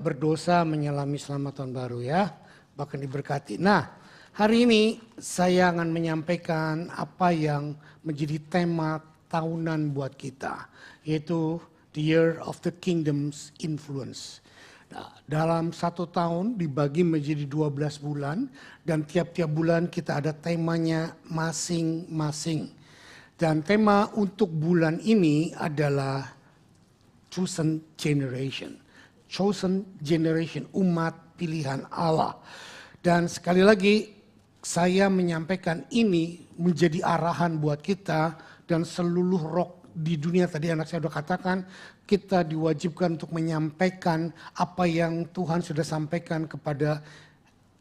Berdosa menyelami selamat tahun baru ya, bahkan diberkati. Nah, hari ini saya akan menyampaikan apa yang menjadi tema tahunan buat kita, yaitu The Year of the Kingdom's Influence. Nah, dalam satu tahun dibagi menjadi 12 bulan dan tiap-tiap bulan kita ada temanya masing-masing. Dan tema untuk bulan ini adalah Chosen Generation. Chosen generation, umat pilihan Allah. Dan sekali lagi saya menyampaikan ini menjadi arahan buat kita dan seluruh roh di dunia. Tadi anak saya sudah katakan kita diwajibkan untuk menyampaikan apa yang Tuhan sudah sampaikan kepada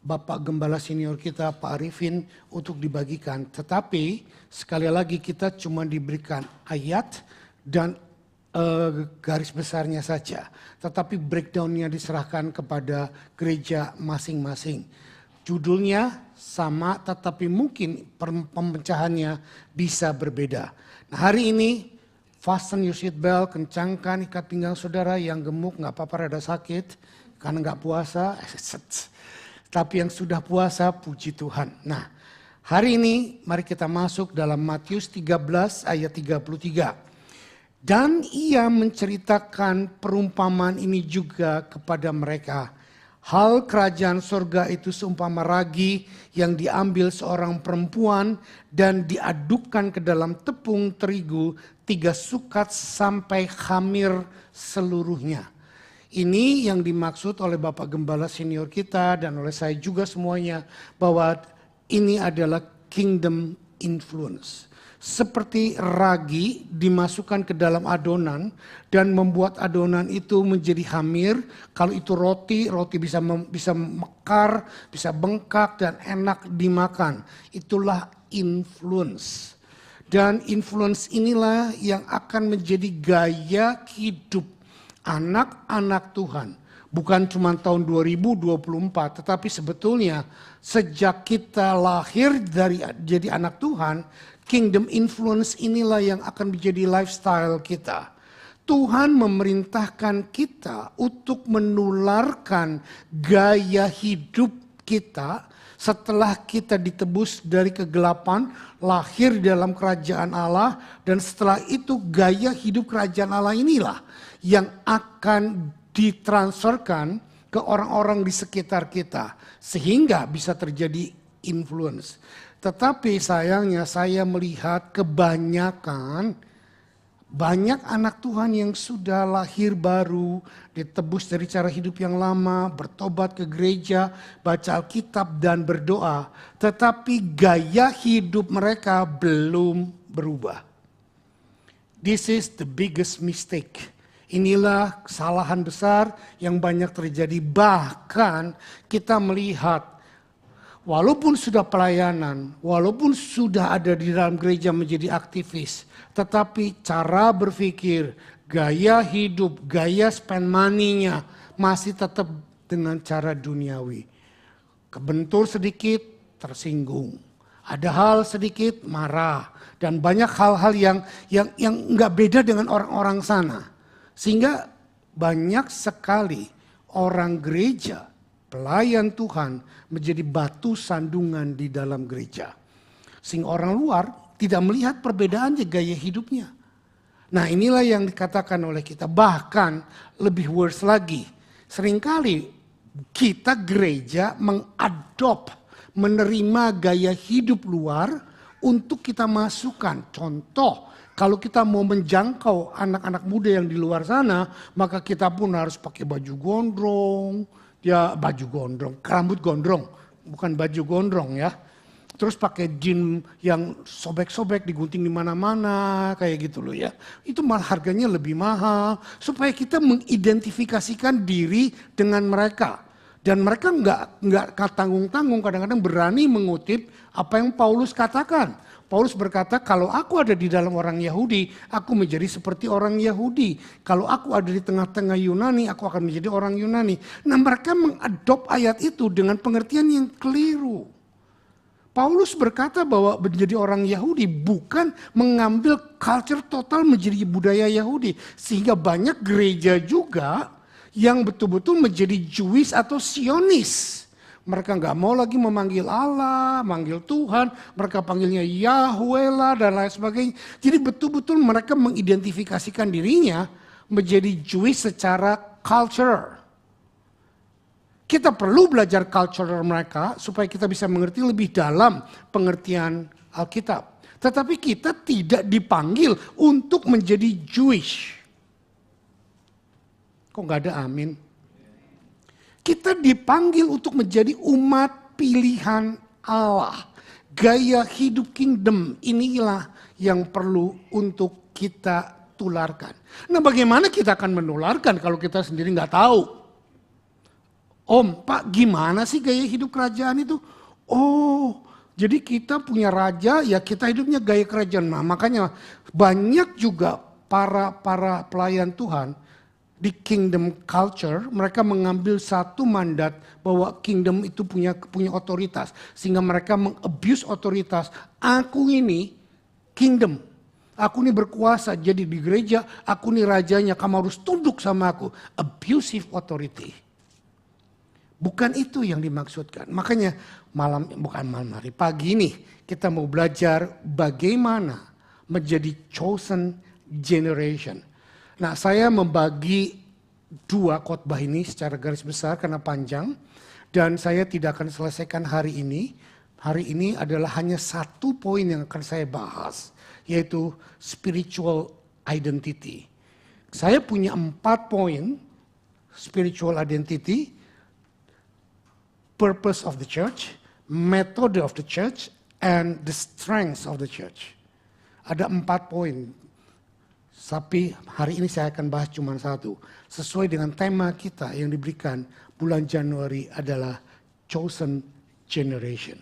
Bapak Gembala senior kita Pak Arifin untuk dibagikan. Tetapi sekali lagi kita cuma diberikan ayat dan garis besarnya saja, tetapi breakdownnya diserahkan kepada gereja masing-masing. Judulnya sama, tetapi mungkin pemecahannya bisa berbeda. Nah, hari ini fasten your seat belt, kencangkan ikat pinggang saudara. Yang gemuk nggak apa-apa, rada sakit karena nggak puasa. Tapi yang sudah puasa, puji Tuhan. Nah, hari ini mari kita masuk dalam Matius 13 ayat 33. Dan ia menceritakan perumpamaan ini juga kepada mereka. Hal kerajaan surga itu seumpama ragi yang diambil seorang perempuan dan diadukkan ke dalam tepung terigu 3 sukat sampai khamir seluruhnya. Ini yang dimaksud oleh Bapak Gembala senior kita dan oleh saya juga semuanya, bahwa ini adalah kingdom influence. Seperti ragi dimasukkan ke dalam adonan dan membuat adonan itu menjadi hamir. Kalau itu roti bisa mekar, bisa bengkak dan enak dimakan. Itulah influence. Dan influence inilah yang akan menjadi gaya hidup anak-anak Tuhan. Bukan cuma tahun 2024, tetapi sebetulnya sejak kita lahir jadi anak Tuhan, kingdom influence inilah yang akan menjadi lifestyle kita. Tuhan memerintahkan kita untuk menularkan gaya hidup kita setelah kita ditebus dari kegelapan, lahir dalam kerajaan Allah, dan setelah itu gaya hidup kerajaan Allah inilah yang akan ditransferkan ke orang-orang di sekitar kita sehingga bisa terjadi influence. Tetapi sayangnya saya melihat kebanyakan banyak anak Tuhan yang sudah lahir baru, ditebus dari cara hidup yang lama, bertobat ke gereja, baca Alkitab dan berdoa, tetapi gaya hidup mereka belum berubah. This is the biggest mistake. Inilah kesalahan besar yang banyak terjadi. Bahkan kita melihat walaupun sudah pelayanan, walaupun sudah ada di dalam gereja menjadi aktivis, tetapi cara berpikir, gaya hidup, gaya spend money-nya masih tetap dengan cara duniawi. Kebentur sedikit, tersinggung. Ada hal sedikit, marah. Dan banyak hal-hal yang nggak beda dengan orang-orang sana. Sehingga banyak sekali orang gereja, pelayan Tuhan menjadi batu sandungan di dalam gereja. Sehingga orang luar tidak melihat perbedaannya gaya hidupnya. Nah, inilah yang dikatakan oleh kita. Bahkan lebih worse lagi. Seringkali kita gereja menerima gaya hidup luar untuk kita masukkan. Contoh, kalau kita mau menjangkau anak-anak muda yang di luar sana, maka kita pun harus pakai baju gondrong. Ya, baju gondrong, rambut gondrong, bukan baju gondrong ya. Terus pakai jeans yang sobek-sobek, digunting di mana-mana, kayak gitu loh ya. Itu malah harganya lebih mahal, supaya kita mengidentifikasikan diri dengan mereka. Dan mereka nggak tanggung-tanggung, kadang-kadang berani mengutip apa yang Paulus katakan. Paulus berkata, kalau aku ada di dalam orang Yahudi, aku menjadi seperti orang Yahudi. Kalau aku ada di tengah-tengah Yunani, aku akan menjadi orang Yunani. Nah, mereka mengadop ayat itu dengan pengertian yang keliru. Paulus berkata bahwa menjadi orang Yahudi bukan mengambil culture total menjadi budaya Yahudi. Sehingga banyak gereja juga yang betul-betul menjadi Jewish atau Sionis. Mereka nggak mau lagi memanggil Allah, manggil Tuhan, mereka panggilnya Yahweh lah dan lain sebagainya. Jadi betul-betul mereka mengidentifikasikan dirinya menjadi Jewish secara culture. Kita perlu belajar culture mereka supaya kita bisa mengerti lebih dalam pengertian Alkitab. Tetapi kita tidak dipanggil untuk menjadi Jewish. Kok nggak ada amin? Kita dipanggil untuk menjadi umat pilihan Allah. Gaya hidup kingdom inilah yang perlu untuk kita tularkan. Nah, bagaimana kita akan menularkan kalau kita sendiri nggak tahu? Om, Pak, gimana sih gaya hidup kerajaan itu? Oh, jadi kita punya raja, ya kita hidupnya gaya kerajaan. Nah, makanya banyak juga para pelayan Tuhan di kingdom culture, mereka mengambil satu mandat bahwa kingdom itu punya otoritas. Sehingga mereka mengabuse otoritas. Aku ini kingdom. Aku ini berkuasa, jadi di gereja aku ini rajanya, kamu harus tunduk sama aku. Abusive authority. Bukan itu yang dimaksudkan. Makanya bukan malam hari, pagi ini kita mau belajar bagaimana menjadi chosen generation. Nah, saya membagi dua khotbah ini secara garis besar karena panjang. Dan saya tidak akan selesaikan hari ini. Hari ini adalah hanya satu poin yang akan saya bahas. Yaitu spiritual identity. Saya punya 4 poin spiritual identity. Purpose of the church, method of the church, and the strength of the church. Ada 4 poin. Tapi hari ini saya akan bahas cuma satu. Sesuai dengan tema kita yang diberikan bulan Januari adalah Chosen Generation.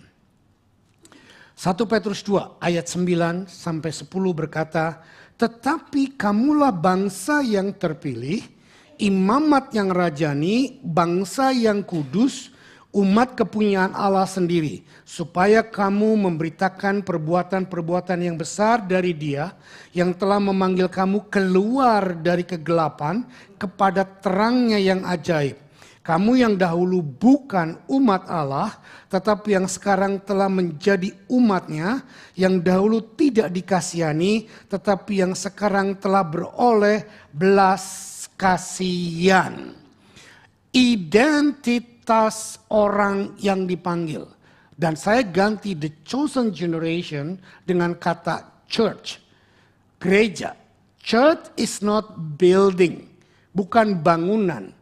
1 Petrus 2 ayat 9 sampai 10 berkata, tetapi kamulah bangsa yang terpilih, imamat yang rajani, bangsa yang kudus, umat kepunyaan Allah sendiri, supaya kamu memberitakan perbuatan-perbuatan yang besar dari Dia yang telah memanggil kamu keluar dari kegelapan kepada terangnya yang ajaib. Kamu yang dahulu bukan umat Allah, tetapi yang sekarang telah menjadi umatnya, yang dahulu tidak dikasihani, tetapi yang sekarang telah beroleh belas kasihan. Identitas orang yang dipanggil. Dan saya ganti the chosen generation dengan kata church. Gereja. Church is not building. Bukan bangunan.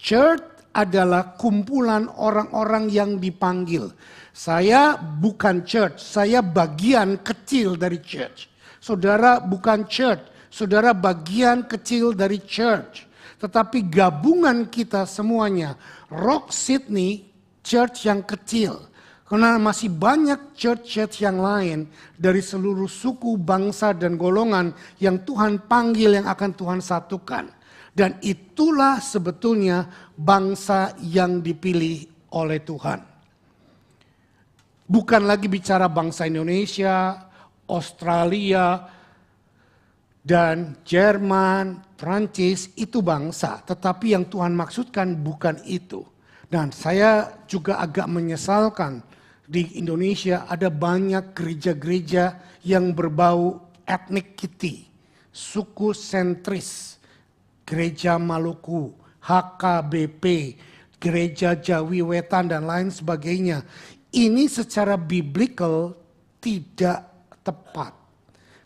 Church adalah kumpulan orang-orang yang dipanggil. Saya bukan church. Saya bagian kecil dari church. Saudara bukan church. Saudara bagian kecil dari church. Tetapi gabungan kita semuanya. Rock Sydney, church yang kecil. Karena masih banyak church-church yang lain dari seluruh suku, bangsa, dan golongan yang Tuhan panggil yang akan Tuhan satukan. Dan itulah sebetulnya bangsa yang dipilih oleh Tuhan. Bukan lagi bicara bangsa Indonesia, Australia, dan Jerman, Prancis, itu bangsa. Tetapi yang Tuhan maksudkan bukan itu. Dan saya juga agak menyesalkan di Indonesia ada banyak gereja-gereja yang berbau ethnicity, suku sentris. Gereja Maluku, HKBP, Gereja Jawi Wetan dan lain sebagainya. Ini secara biblical tidak tepat.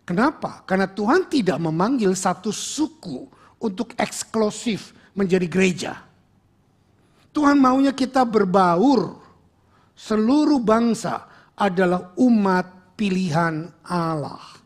Kenapa? Karena Tuhan tidak memanggil satu suku untuk eksklusif menjadi gereja. Tuhan maunya kita berbaur. Seluruh bangsa adalah umat pilihan Allah.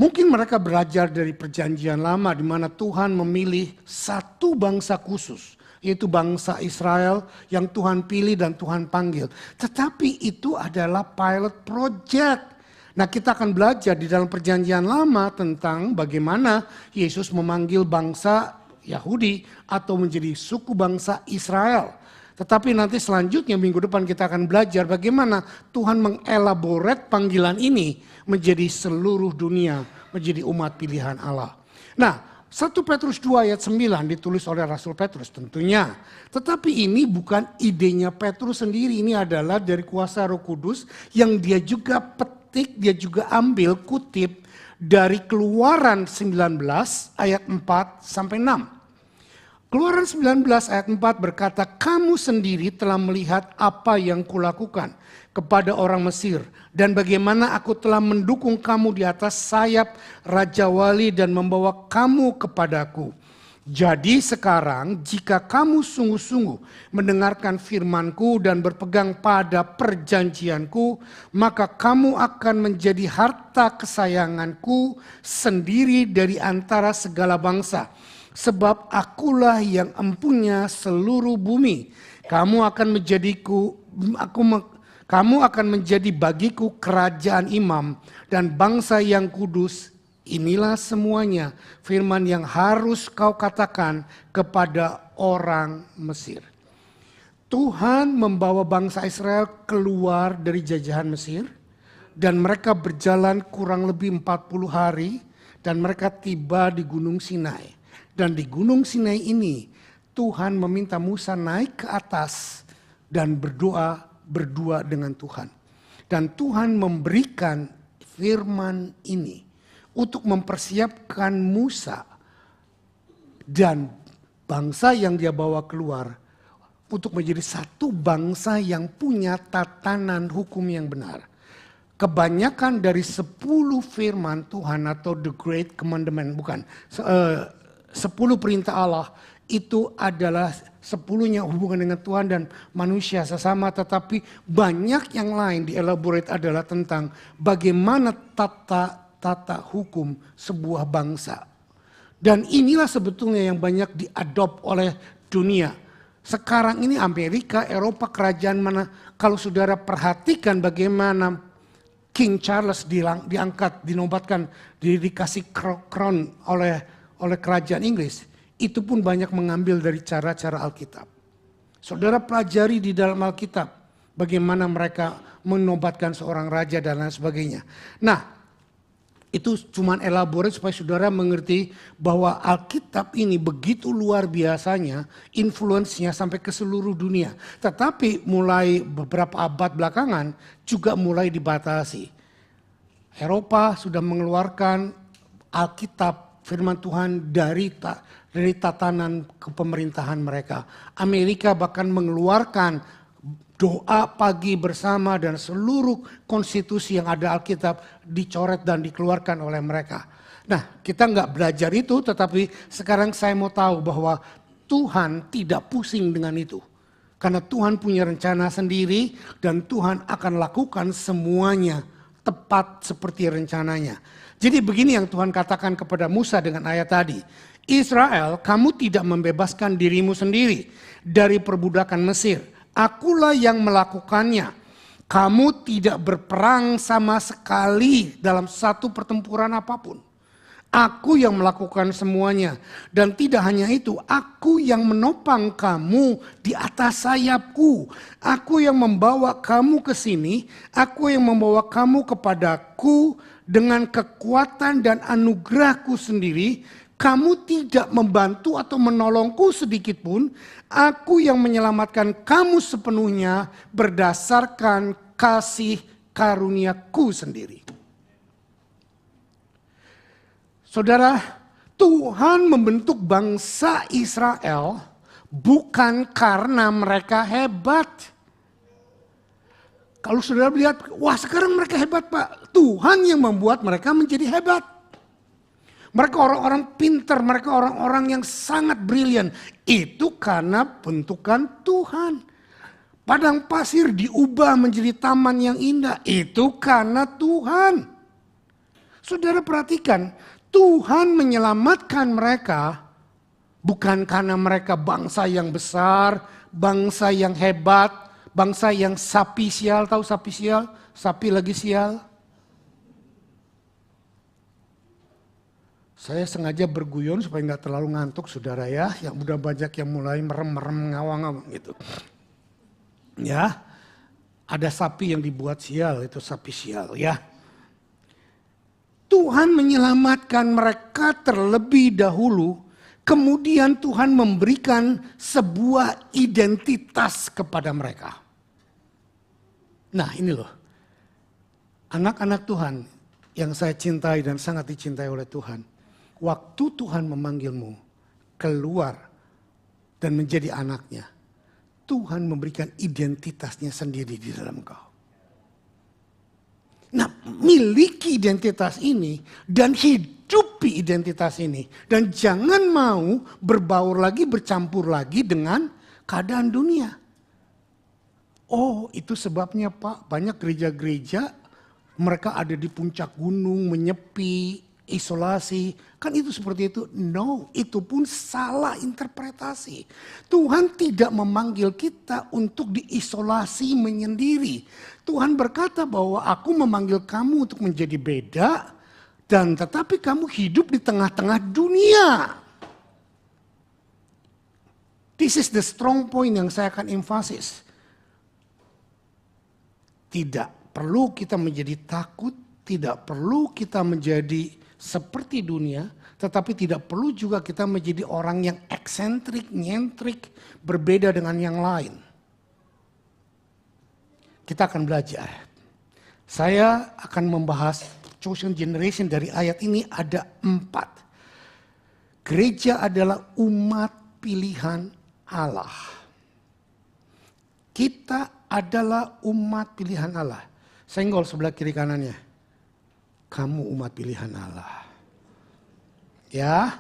Mungkin mereka belajar dari perjanjian lama di mana Tuhan memilih satu bangsa khusus. Yaitu bangsa Israel yang Tuhan pilih dan Tuhan panggil. Tetapi itu adalah pilot project. Nah, kita akan belajar di dalam perjanjian lama tentang bagaimana Yesus memanggil bangsa Yahudi atau menjadi suku bangsa Israel. Tetapi nanti selanjutnya minggu depan kita akan belajar bagaimana Tuhan mengelaborate panggilan ini menjadi seluruh dunia, menjadi umat pilihan Allah. Nah, 1 Petrus 2 ayat 9 ditulis oleh Rasul Petrus tentunya. Tetapi ini bukan idenya Petrus sendiri, ini adalah dari kuasa Roh Kudus yang dia juga petik, dia juga ambil kutip dari Keluaran 19 ayat 4 sampai 6. Keluaran 19 ayat 4 berkata, kamu sendiri telah melihat apa yang kulakukan kepada orang Mesir. Dan bagaimana aku telah mendukung kamu di atas sayap Raja Wali dan membawa kamu kepadaku. Jadi sekarang jika kamu sungguh-sungguh mendengarkan firmanku dan berpegang pada perjanjianku, maka kamu akan menjadi harta kesayanganku sendiri dari antara segala bangsa. Sebab akulah yang empunya seluruh bumi. Kamu akan menjadi bagiku kerajaan imam dan bangsa yang kudus. Inilah semuanya firman yang harus kau katakan kepada orang Mesir. Tuhan membawa bangsa Israel keluar dari jajahan Mesir. Dan mereka berjalan kurang lebih 40 hari. Dan mereka tiba di Gunung Sinai. Dan di Gunung Sinai ini Tuhan meminta Musa naik ke atas dan berdoa berdua dengan Tuhan. Dan Tuhan memberikan firman ini untuk mempersiapkan Musa dan bangsa yang dia bawa keluar untuk menjadi satu bangsa yang punya tatanan hukum yang benar. Kebanyakan dari 10 firman Tuhan atau the great commandment, 10 perintah Allah itu adalah 10-nya hubungan dengan Tuhan dan manusia sesama, tetapi banyak yang lain dielaborate adalah tentang bagaimana tata hukum sebuah bangsa. Dan inilah sebetulnya yang banyak diadopt oleh dunia. Sekarang ini Amerika, Eropa, kerajaan mana, kalau saudara perhatikan bagaimana King Charles diangkat, dinobatkan, dikasih crown oleh kerajaan Inggris, itu pun banyak mengambil dari cara-cara Alkitab. Saudara pelajari di dalam Alkitab bagaimana mereka menobatkan seorang raja dan lain sebagainya. Nah, itu cuma elaborate supaya saudara mengerti bahwa Alkitab ini begitu luar biasanya influence-nya sampai ke seluruh dunia. Tetapi mulai beberapa abad belakangan juga mulai dibatasi. Eropa sudah mengeluarkan Alkitab firman Tuhan dari tatanan kepemerintahan mereka. Amerika bahkan mengeluarkan doa pagi bersama dan seluruh konstitusi yang ada Alkitab dicoret dan dikeluarkan oleh mereka. Nah, kita nggak belajar itu, tetapi sekarang saya mau tahu bahwa Tuhan tidak pusing dengan itu. Karena Tuhan punya rencana sendiri dan Tuhan akan lakukan semuanya tepat seperti rencananya. Jadi begini yang Tuhan katakan kepada Musa dengan ayat tadi. Israel, kamu tidak membebaskan dirimu sendiri dari perbudakan Mesir. Akulah yang melakukannya. Kamu tidak berperang sama sekali dalam satu pertempuran apapun. Aku yang melakukan semuanya. Dan tidak hanya itu, aku yang menopang kamu di atas sayapku. Aku yang membawa kamu ke sini. Aku yang membawa kamu kepadaku dengan kekuatan dan anugerahku sendiri. Kamu tidak membantu atau menolongku sedikit pun. Aku yang menyelamatkan kamu sepenuhnya berdasarkan kasih karuniaku sendiri. Saudara, Tuhan membentuk bangsa Israel bukan karena mereka hebat. Kalau saudara lihat, wah sekarang mereka hebat Pak. Tuhan yang membuat mereka menjadi hebat. Mereka orang-orang pintar, mereka orang-orang yang sangat brilian. Itu karena bentukan Tuhan. Padang pasir diubah menjadi taman yang indah. Itu karena Tuhan. Saudara perhatikan, Tuhan menyelamatkan mereka bukan karena mereka bangsa yang besar, bangsa yang hebat, bangsa yang sapi sial. Tahu sapi sial? Sapi lagi sial. Saya sengaja berguyon supaya nggak terlalu ngantuk saudara ya. Yang udah banyak yang mulai merem-merem ngawang-ngawang gitu. Ya, ada sapi yang dibuat sial, itu sapi sial ya. Tuhan menyelamatkan mereka terlebih dahulu, kemudian Tuhan memberikan sebuah identitas kepada mereka. Nah ini loh, anak-anak Tuhan yang saya cintai dan sangat dicintai oleh Tuhan. Waktu Tuhan memanggilmu keluar dan menjadi anaknya, Tuhan memberikan identitasnya sendiri di dalam kau. Nah, miliki identitas ini dan hidupi identitas ini. Dan jangan mau berbaur lagi, bercampur lagi dengan keadaan dunia. Oh, itu sebabnya Pak, banyak gereja-gereja mereka ada di puncak gunung, menyepi, isolasi. Kan itu seperti itu? No, itu pun salah interpretasi. Tuhan tidak memanggil kita untuk diisolasi menyendiri. Tuhan berkata bahwa aku memanggil kamu untuk menjadi beda, dan tetapi kamu hidup di tengah-tengah dunia. This is the strong point yang saya akan emphasis. Tidak perlu kita menjadi takut, tidak perlu kita menjadi seperti dunia, tetapi tidak perlu juga kita menjadi orang yang eksentrik, nyentrik, berbeda dengan yang lain. Kita akan belajar. Saya akan membahas chosen generation dari ayat ini ada 4. Gereja adalah umat pilihan Allah. Kita adalah umat pilihan Allah. Senggol sebelah kiri kanannya. Kamu umat pilihan Allah. Ya,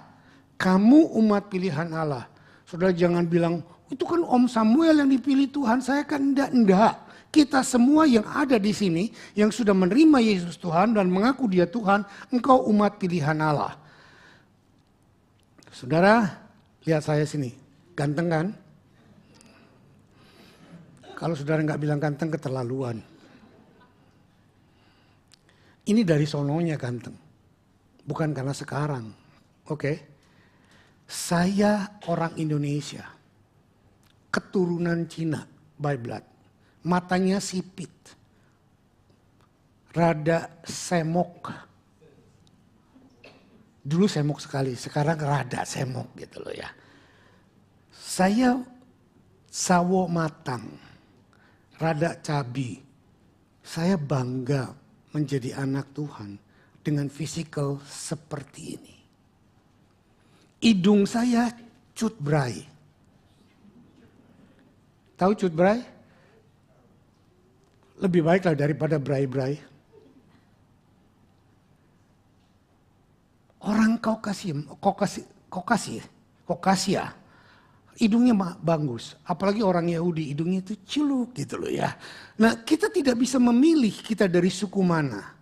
kamu umat pilihan Allah. Saudara jangan bilang, itu kan Om Samuel yang dipilih Tuhan, saya kan enggak. Kita semua yang ada di sini, yang sudah menerima Yesus Tuhan dan mengaku dia Tuhan, engkau umat pilihan Allah. Saudara, lihat saya sini, ganteng kan? Kalau saudara nggak bilang ganteng, keterlaluan. Ini dari sononya ganteng, bukan karena sekarang. Oke, saya orang Indonesia, keturunan Cina by blood. Matanya sipit, rada semok. Dulu semok sekali, sekarang rada semok gitu loh ya. Saya sawo matang, rada cabi. Saya bangga menjadi anak Tuhan dengan fisikal seperti ini. Hidung saya cutbray. Tahu cutbray? Lebih baiklah daripada bray-bray. Orang Kaukasia, hidungnya bagus. Apalagi orang Yahudi, hidungnya itu ciluk gitu loh ya. Nah kita tidak bisa memilih kita dari suku mana.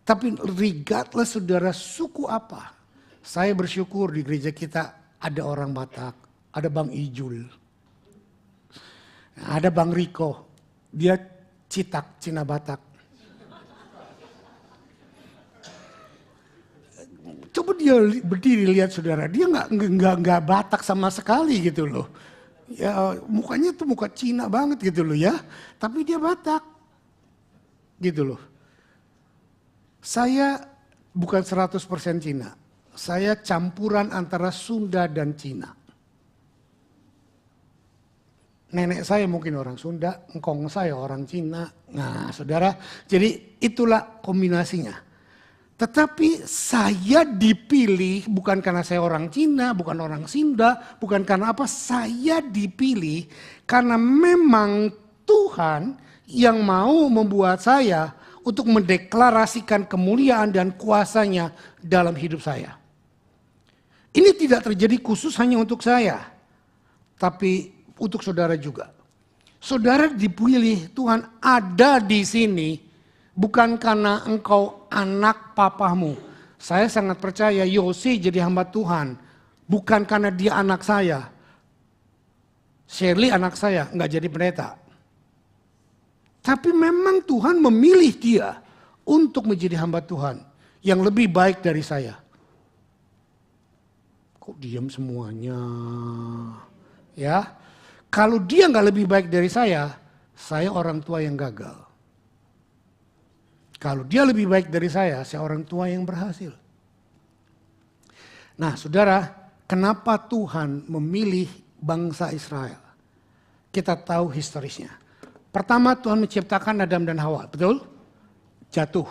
Tapi regardless saudara suku apa. Saya bersyukur di gereja kita ada orang Batak, ada Bang Ijul, ada Bang Riko. Dia Citak, Cina Batak. Coba dia berdiri lihat saudara, dia nggak Batak sama sekali gitu loh. Ya mukanya tuh muka Cina banget gitu loh ya, tapi dia Batak, gitu loh. Saya bukan 100% Cina, saya campuran antara Sunda dan Cina. Nenek saya mungkin orang Sunda, engkong saya orang Cina. Nah saudara, jadi itulah kombinasinya. Tetapi saya dipilih bukan karena saya orang Cina, bukan orang Sunda, bukan karena apa. Saya dipilih karena memang Tuhan yang mau membuat saya untuk mendeklarasikan kemuliaan dan kuasanya dalam hidup saya. Ini tidak terjadi khusus hanya untuk saya, tapi untuk saudara juga. Saudara dipilih Tuhan ada di sini bukan karena engkau anak papamu. Saya sangat percaya Yosi jadi hamba Tuhan bukan karena dia anak saya. Shirley anak saya nggak jadi pendeta. Tapi memang Tuhan memilih dia untuk menjadi hamba Tuhan yang lebih baik dari saya. Kok diam semuanya? Ya. Kalau dia nggak lebih baik dari saya orang tua yang gagal. Kalau dia lebih baik dari saya orang tua yang berhasil. Nah saudara, kenapa Tuhan memilih bangsa Israel? Kita tahu historisnya. Pertama Tuhan menciptakan Adam dan Hawa, betul? Jatuh.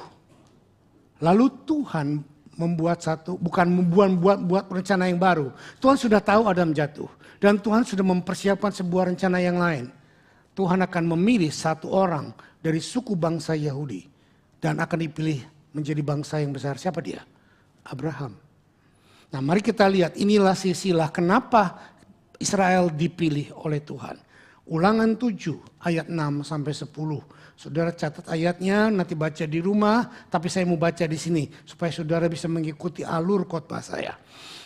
Lalu Tuhan buat rencana yang baru. Tuhan sudah tahu Adam jatuh. Dan Tuhan sudah mempersiapkan sebuah rencana yang lain. Tuhan akan memilih satu orang dari suku bangsa Yahudi. Dan akan dipilih menjadi bangsa yang besar. Siapa dia? Abraham. Nah mari kita lihat, inilah silsilah kenapa Israel dipilih oleh Tuhan. Ulangan 7 ayat 6 sampai 10. Saudara catat ayatnya, nanti baca di rumah, tapi saya mau baca di sini supaya saudara bisa mengikuti alur khotbah saya.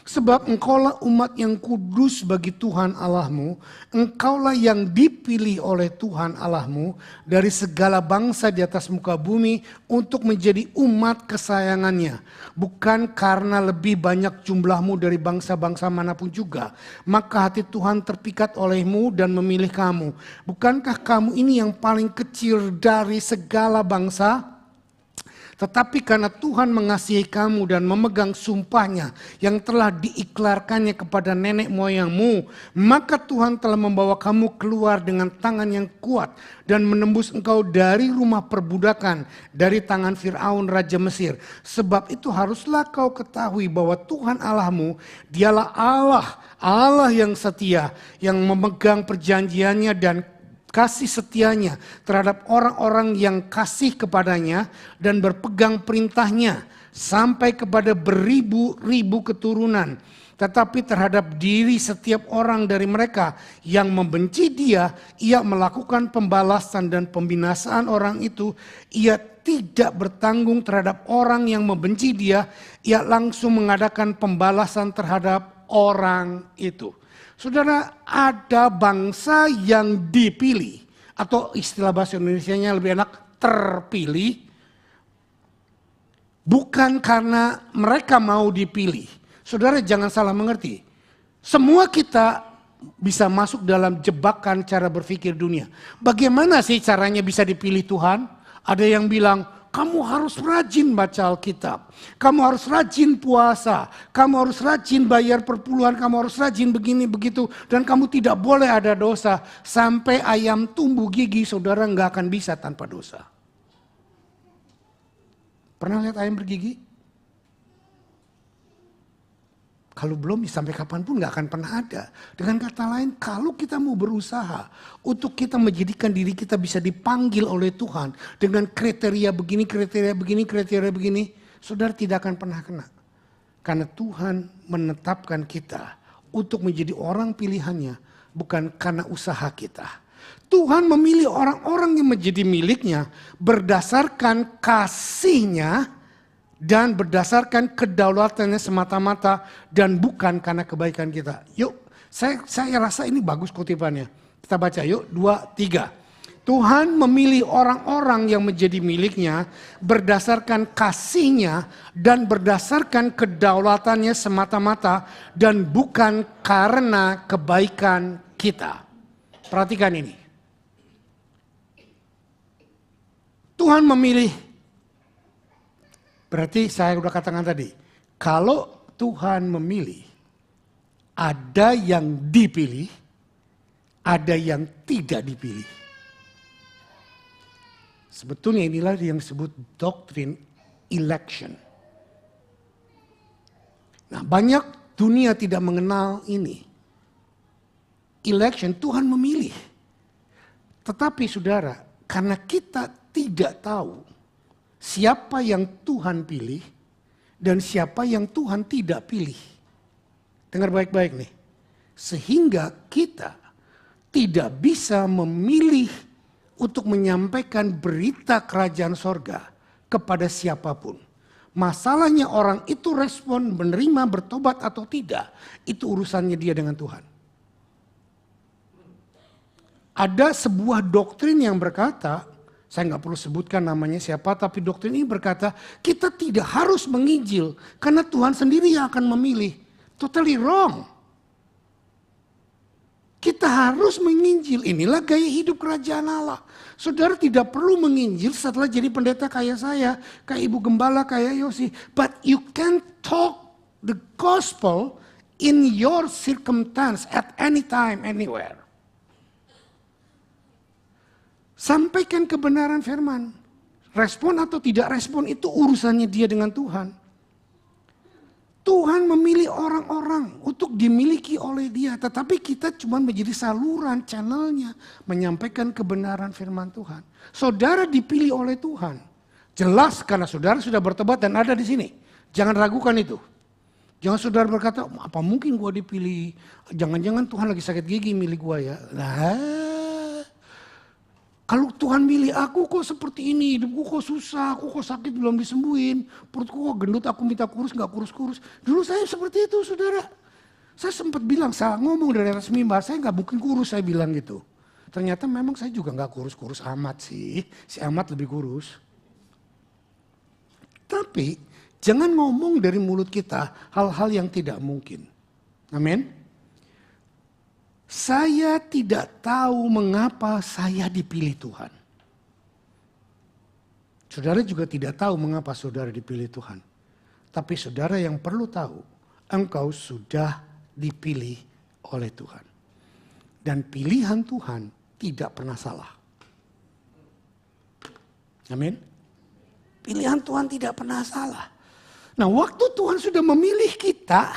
Sebab engkaulah umat yang kudus bagi Tuhan Allahmu, engkaulah yang dipilih oleh Tuhan Allahmu dari segala bangsa di atas muka bumi untuk menjadi umat kesayangannya. Bukan karena lebih banyak jumlahmu dari bangsa-bangsa manapun juga. Maka hati Tuhan terpikat olehmu dan memilih kamu. Bukankah kamu ini yang paling kecil dari segala bangsa? Tetapi karena Tuhan mengasihi kamu dan memegang sumpahnya yang telah diiklarkannya kepada nenek moyangmu, maka Tuhan telah membawa kamu keluar dengan tangan yang kuat dan menembus engkau dari rumah perbudakan, dari tangan Fir'aun Raja Mesir. Sebab itu haruslah kau ketahui bahwa Tuhan Allahmu, dialah Allah yang setia, yang memegang perjanjiannya dan kasih setianya terhadap orang-orang yang kasih kepadanya dan berpegang perintahnya sampai kepada beribu-ribu keturunan. Tetapi terhadap diri setiap orang dari mereka yang membenci dia, ia melakukan pembalasan dan pembinasaan orang itu. Ia tidak bertanggung terhadap orang yang membenci dia, ia langsung mengadakan pembalasan terhadap orang itu. Saudara, ada bangsa yang dipilih, atau istilah bahasa Indonesianya lebih enak, terpilih, bukan karena mereka mau dipilih. Saudara jangan salah mengerti, semua kita bisa masuk dalam jebakan cara berpikir dunia. Bagaimana sih caranya bisa dipilih Tuhan? Ada yang bilang, kamu harus rajin baca Alkitab, kamu harus rajin puasa, kamu harus rajin bayar perpuluhan, kamu harus rajin begini begitu, dan kamu tidak boleh ada dosa. Sampai ayam tumbuh gigi, saudara nggak akan bisa tanpa dosa. Pernah lihat ayam bergigi? Kalau belum, sampai kapanpun nggak akan pernah ada. Dengan kata lain, kalau kita mau berusaha untuk kita menjadikan diri kita bisa dipanggil oleh Tuhan dengan kriteria begini, kriteria begini, kriteria begini, saudara tidak akan pernah kena. Karena Tuhan menetapkan kita untuk menjadi orang pilihannya, bukan karena usaha kita. Tuhan memilih orang-orang yang menjadi miliknya berdasarkan kasihnya dan berdasarkan kedaulatannya semata-mata dan bukan karena kebaikan kita. Yuk, saya rasa ini bagus kutipannya. Kita baca yuk, 2, 3. Tuhan memilih orang-orang yang menjadi miliknya berdasarkan kasihnya dan berdasarkan kedaulatannya semata-mata dan bukan karena kebaikan kita. Perhatikan ini. Tuhan memilih. Berarti saya sudah katakan tadi, kalau Tuhan memilih, ada yang dipilih, ada yang tidak dipilih. Sebetulnya inilah yang disebut doktrin election. Nah, banyak dunia tidak mengenal ini. Election, Tuhan memilih. Tetapi saudara, karena kita tidak tahu siapa yang Tuhan pilih dan siapa yang Tuhan tidak pilih. Dengar baik-baik nih. Sehingga kita tidak bisa memilih untuk menyampaikan berita kerajaan sorga kepada siapapun. Masalahnya orang itu respon menerima bertobat atau tidak. Itu urusannya dia dengan Tuhan. Ada sebuah doktrin yang berkata, saya nggak perlu sebutkan namanya siapa, tapi doktrin ini berkata kita tidak harus menginjil karena Tuhan sendiri yang akan memilih. Totally wrong. kita harus menginjil. Inilah gaya hidup kerajaan Allah. Saudara tidak perlu menginjil setelah jadi pendeta kayak saya, kayak ibu gembala, kayak Yosi. But you can talk the gospel in your circumstance at any time, anywhere. Sampaikan kebenaran firman. Respon atau tidak respon itu urusannya dia dengan Tuhan. Tuhan memilih orang-orang untuk dimiliki oleh dia. Tetapi kita cuma menjadi saluran channelnya. Menyampaikan kebenaran firman Tuhan. Saudara dipilih oleh Tuhan. Jelas karena saudara sudah bertobat dan ada di sini. Jangan ragukan itu. Jangan saudara berkata, apa mungkin gua dipilih. Jangan-jangan Tuhan lagi sakit gigi milih gua ya. Nah, kalau Tuhan milih aku kok seperti ini, hidupku kok susah, aku kok sakit belum disembuhin, perutku kok gendut, aku minta kurus gak kurus-kurus. Dulu saya seperti itu saudara. Saya sempat bilang, saya ngomong dari atas mimbar, saya gak mungkin kurus, saya bilang gitu. Ternyata memang saya juga gak kurus-kurus amat sih, si amat lebih kurus. Tapi jangan ngomong dari mulut kita hal-hal yang tidak mungkin. Amin. Saya tidak tahu mengapa saya dipilih Tuhan. Saudara juga tidak tahu mengapa saudara dipilih Tuhan. Tapi saudara yang perlu tahu, engkau sudah dipilih oleh Tuhan. Dan pilihan Tuhan tidak pernah salah. Amin. Pilihan Tuhan tidak pernah salah. Nah, waktu Tuhan sudah memilih kita,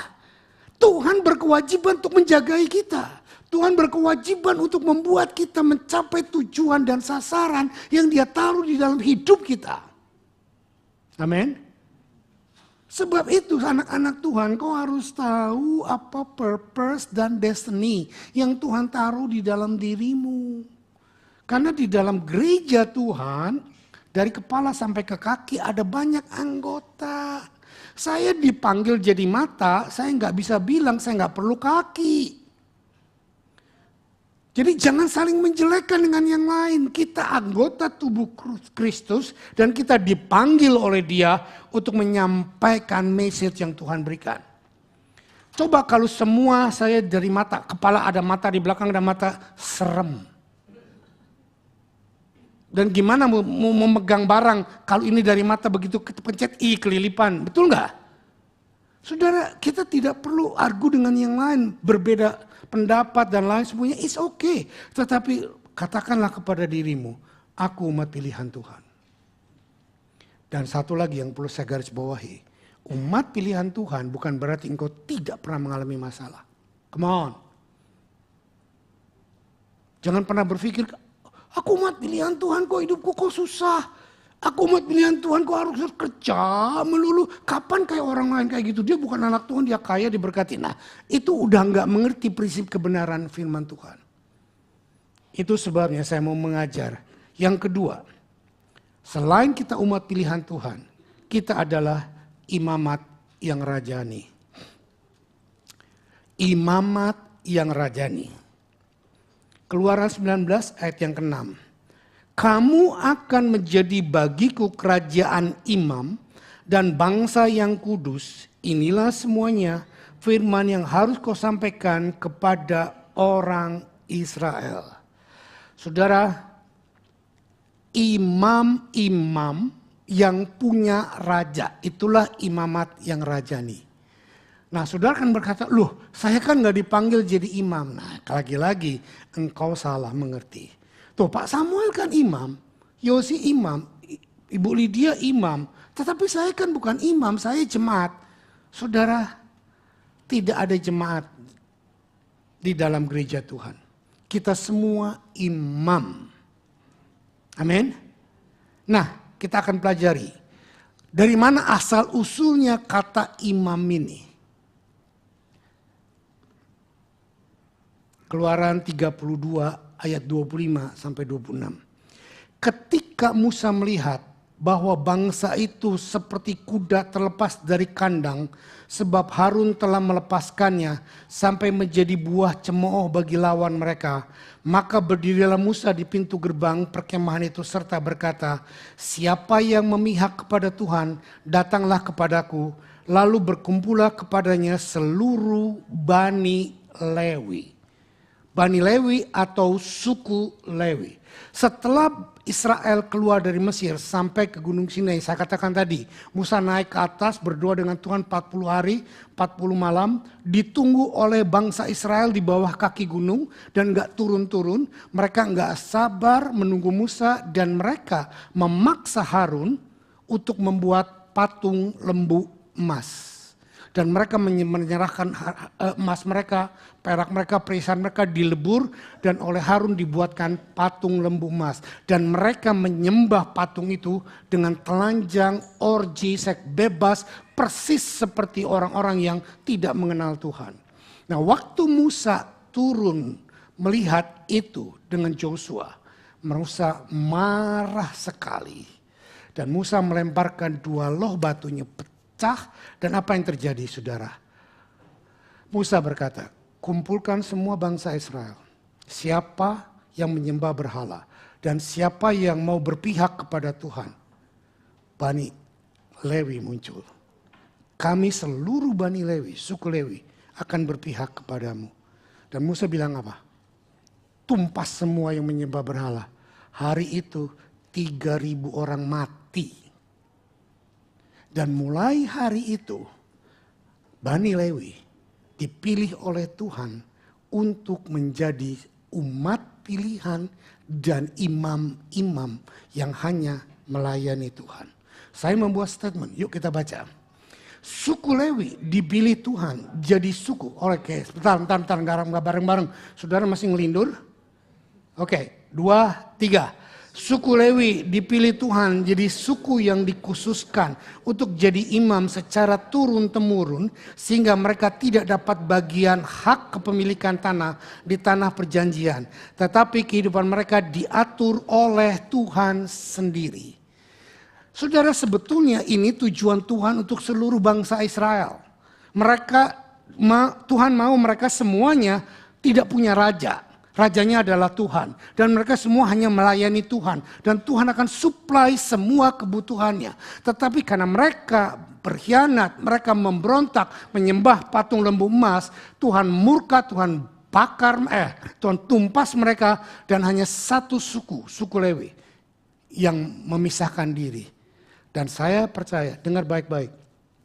Tuhan berkewajiban untuk menjagai kita. Tuhan berkewajiban untuk membuat kita mencapai tujuan dan sasaran yang Dia taruh di dalam hidup kita. Amin. Sebab itu anak-anak Tuhan, kau harus tahu apa purpose dan destiny yang Tuhan taruh di dalam dirimu. Karena di dalam gereja Tuhan, dari kepala sampai ke kaki ada banyak anggota. Saya dipanggil jadi mata, saya nggak bisa bilang saya nggak perlu kaki. Jadi jangan saling menjelekkan dengan yang lain. Kita anggota tubuh Kristus dan kita dipanggil oleh Dia untuk menyampaikan message yang Tuhan berikan. Coba kalau semua saya dari mata, kepala ada mata, di belakang ada mata, serem. Dan gimana mau memegang barang kalau ini dari mata begitu pencet kelilipan, betul nggak? Saudara, kita tidak perlu argu dengan yang lain, berbeda pendapat dan lain semuanya, it's okay. Tetapi katakanlah kepada dirimu, aku umat pilihan Tuhan. Dan satu lagi yang perlu saya garis bawahi, umat pilihan Tuhan bukan berarti engkau tidak pernah mengalami masalah. Come on. Jangan pernah berpikir, aku umat pilihan Tuhan kok hidupku kok susah. Aku umat pilihan Tuhan kok harus kerja melulu. Kapan kayak orang lain kayak gitu? Dia bukan anak Tuhan, dia kaya, diberkati. Nah, itu udah gak mengerti prinsip kebenaran firman Tuhan. Itu sebabnya saya mau mengajar. Yang kedua, selain kita umat pilihan Tuhan, kita adalah imamat yang rajani. Imamat yang rajani. Keluaran 19 ayat yang ke-6. Kamu akan menjadi bagiku kerajaan imam dan bangsa yang kudus. Inilah semuanya firman yang harus kau sampaikan kepada orang Israel. Saudara, imam-imam yang punya raja, itulah imamat yang rajani. Nah, saudara kan berkata, loh saya kan gak dipanggil jadi imam. Nah, lagi-lagi engkau salah mengerti. Tuh Pak Samuel kan imam, Yosi imam, Ibu Lydia imam. Tetapi saya kan bukan imam, saya jemaat. Saudara, tidak ada jemaat di dalam gereja Tuhan. Kita semua imam. Amin. Nah, kita akan pelajari. Dari mana asal usulnya kata imam ini? Keluaran 32 ayat 25 sampai 26. Ketika Musa melihat bahwa bangsa itu seperti kuda terlepas dari kandang, sebab Harun telah melepaskannya sampai menjadi buah cemooh bagi lawan mereka, maka berdirilah Musa di pintu gerbang perkemahan itu serta berkata, siapa yang memihak kepada Tuhan, datanglah kepadaku. Lalu berkumpullah kepadanya seluruh Bani Lewi. Bani Lewi atau suku Lewi. Setelah Israel keluar dari Mesir sampai ke Gunung Sinai, saya katakan tadi, Musa naik ke atas berdoa dengan Tuhan 40 hari, 40 malam, ditunggu oleh bangsa Israel di bawah kaki gunung dan gak turun-turun. Mereka gak sabar menunggu Musa dan mereka memaksa Harun untuk membuat patung lembu emas. Dan mereka menyerahkan emas mereka, perak mereka, perhiasan mereka dilebur. Dan oleh Harun dibuatkan patung lembu emas. Dan mereka menyembah patung itu dengan telanjang, orgi, seks bebas. Persis seperti orang-orang yang tidak mengenal Tuhan. Nah, waktu Musa turun melihat itu dengan Joshua, Musa marah sekali. Dan Musa melemparkan 2 loh batunya pecah. Dan apa yang terjadi, saudara? Musa berkata, kumpulkan semua bangsa Israel. Siapa yang menyembah berhala dan siapa yang mau berpihak kepada Tuhan. Bani Lewi muncul. Kami seluruh Bani Lewi, suku Lewi akan berpihak kepadamu. Dan Musa bilang apa? Tumpas semua yang menyembah berhala. Hari itu 3.000 orang mati. Dan mulai hari itu, Bani Lewi dipilih oleh Tuhan untuk menjadi umat pilihan dan imam-imam yang hanya melayani Tuhan. Saya membuat statement, yuk kita baca. Suku Lewi dipilih Tuhan jadi suku. Oke, bentar, nggak bareng-bareng. Saudara masih ngelindur? Oke, 2, 3. Suku Lewi dipilih Tuhan jadi suku yang dikhususkan untuk jadi imam secara turun-temurun sehingga mereka tidak dapat bagian hak kepemilikan tanah di tanah perjanjian. Tetapi kehidupan mereka diatur oleh Tuhan sendiri. Saudara, sebetulnya ini tujuan Tuhan untuk seluruh bangsa Israel. Tuhan mau mereka semuanya tidak punya raja. Rajanya adalah Tuhan. Dan mereka semua hanya melayani Tuhan. Dan Tuhan akan supply semua kebutuhannya. Tetapi karena mereka berkhianat, mereka memberontak, menyembah patung lembu emas, Tuhan murka, Tuhan Tuhan tumpas mereka. Dan hanya satu suku, suku Lewi, yang memisahkan diri. Dan saya percaya, dengar baik-baik,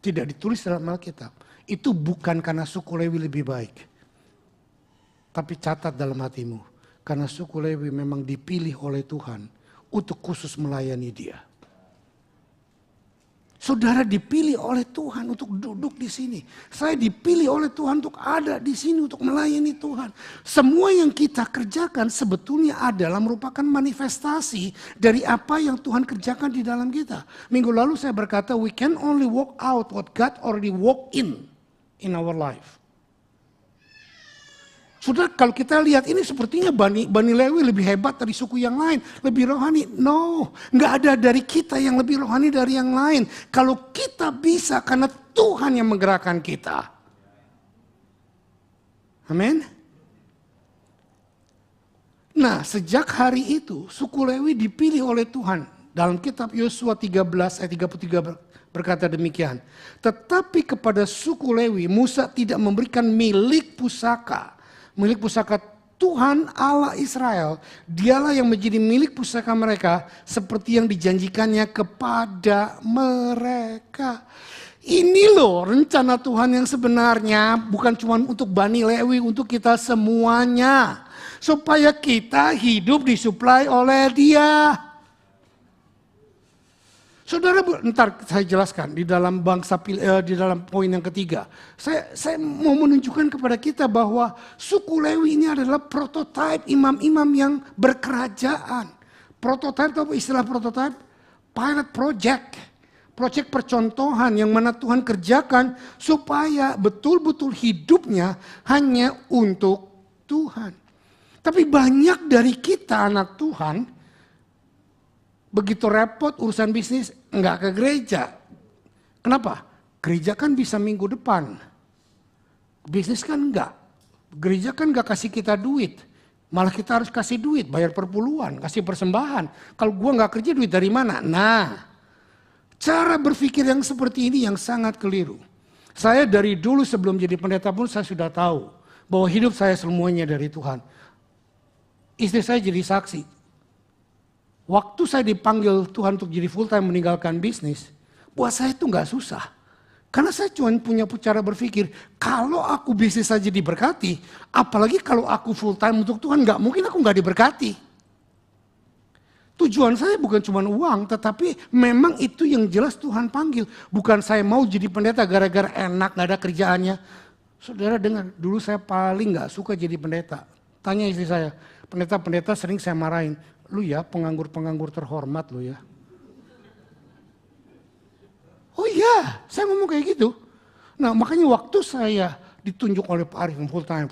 tidak ditulis dalam Alkitab. Itu bukan karena suku Lewi lebih baik. Tapi catat dalam hatimu, karena suku Lewi memang dipilih oleh Tuhan untuk khusus melayani Dia. Saudara dipilih oleh Tuhan untuk duduk di sini. Saya dipilih oleh Tuhan untuk ada di sini untuk melayani Tuhan. Semua yang kita kerjakan sebetulnya adalah merupakan manifestasi dari apa yang Tuhan kerjakan di dalam kita. Minggu lalu saya berkata, we can only walk out what God already walk in our life. Saudara, kalau kita lihat ini sepertinya Bani Lewi lebih hebat dari suku yang lain. Lebih rohani. No, nggak ada dari kita yang lebih rohani dari yang lain. Kalau kita bisa karena Tuhan yang menggerakkan kita. Amin. Nah, sejak hari itu suku Lewi dipilih oleh Tuhan. Dalam kitab Yosua 13 ayat 33 berkata demikian. Tetapi kepada suku Lewi Musa tidak memberikan milik pusaka. Milik pusaka Tuhan Allah Israel, dialah yang menjadi milik pusaka mereka seperti yang dijanjikannya kepada mereka. Ini loh rencana Tuhan yang sebenarnya, bukan cuma untuk Bani Lewi, untuk kita semuanya. Supaya kita hidup disuplai oleh Dia. Saudara, ntar saya jelaskan di dalam di dalam poin yang ketiga. Saya mau menunjukkan kepada kita bahwa suku Lewi ini adalah prototipe imam-imam yang berkerajaan. Prototipe itu apa istilah prototipe? Pilot project. Proyek percontohan yang mana Tuhan kerjakan supaya betul-betul hidupnya hanya untuk Tuhan. Tapi banyak dari kita anak Tuhan, begitu repot urusan bisnis, enggak ke gereja. Kenapa? Gereja kan bisa minggu depan. Bisnis kan enggak. Gereja kan enggak kasih kita duit. Malah kita harus kasih duit, bayar perpuluhan, kasih persembahan. Kalau gua enggak kerja, duit dari mana? Nah, cara berpikir yang seperti ini yang sangat keliru. Saya dari dulu sebelum jadi pendeta pun saya sudah tahu bahwa hidup saya semuanya dari Tuhan. Istri saya jadi saksi. Waktu saya dipanggil Tuhan untuk jadi full time meninggalkan bisnis, buat saya itu gak susah. Karena saya cuma punya cara berpikir, kalau aku bisnis saja diberkati, apalagi kalau aku full time untuk Tuhan, gak mungkin aku gak diberkati. Tujuan saya bukan cuma uang, tetapi memang itu yang jelas Tuhan panggil. Bukan saya mau jadi pendeta gara-gara enak, gak ada kerjaannya. Saudara dengar, dulu saya paling gak suka jadi pendeta. Tanya istri saya, pendeta-pendeta sering saya marahin. Lu ya penganggur-penganggur terhormat lu ya. Oh iya, saya ngomong kayak gitu. Nah makanya waktu saya ditunjuk oleh Pak Arifin full time,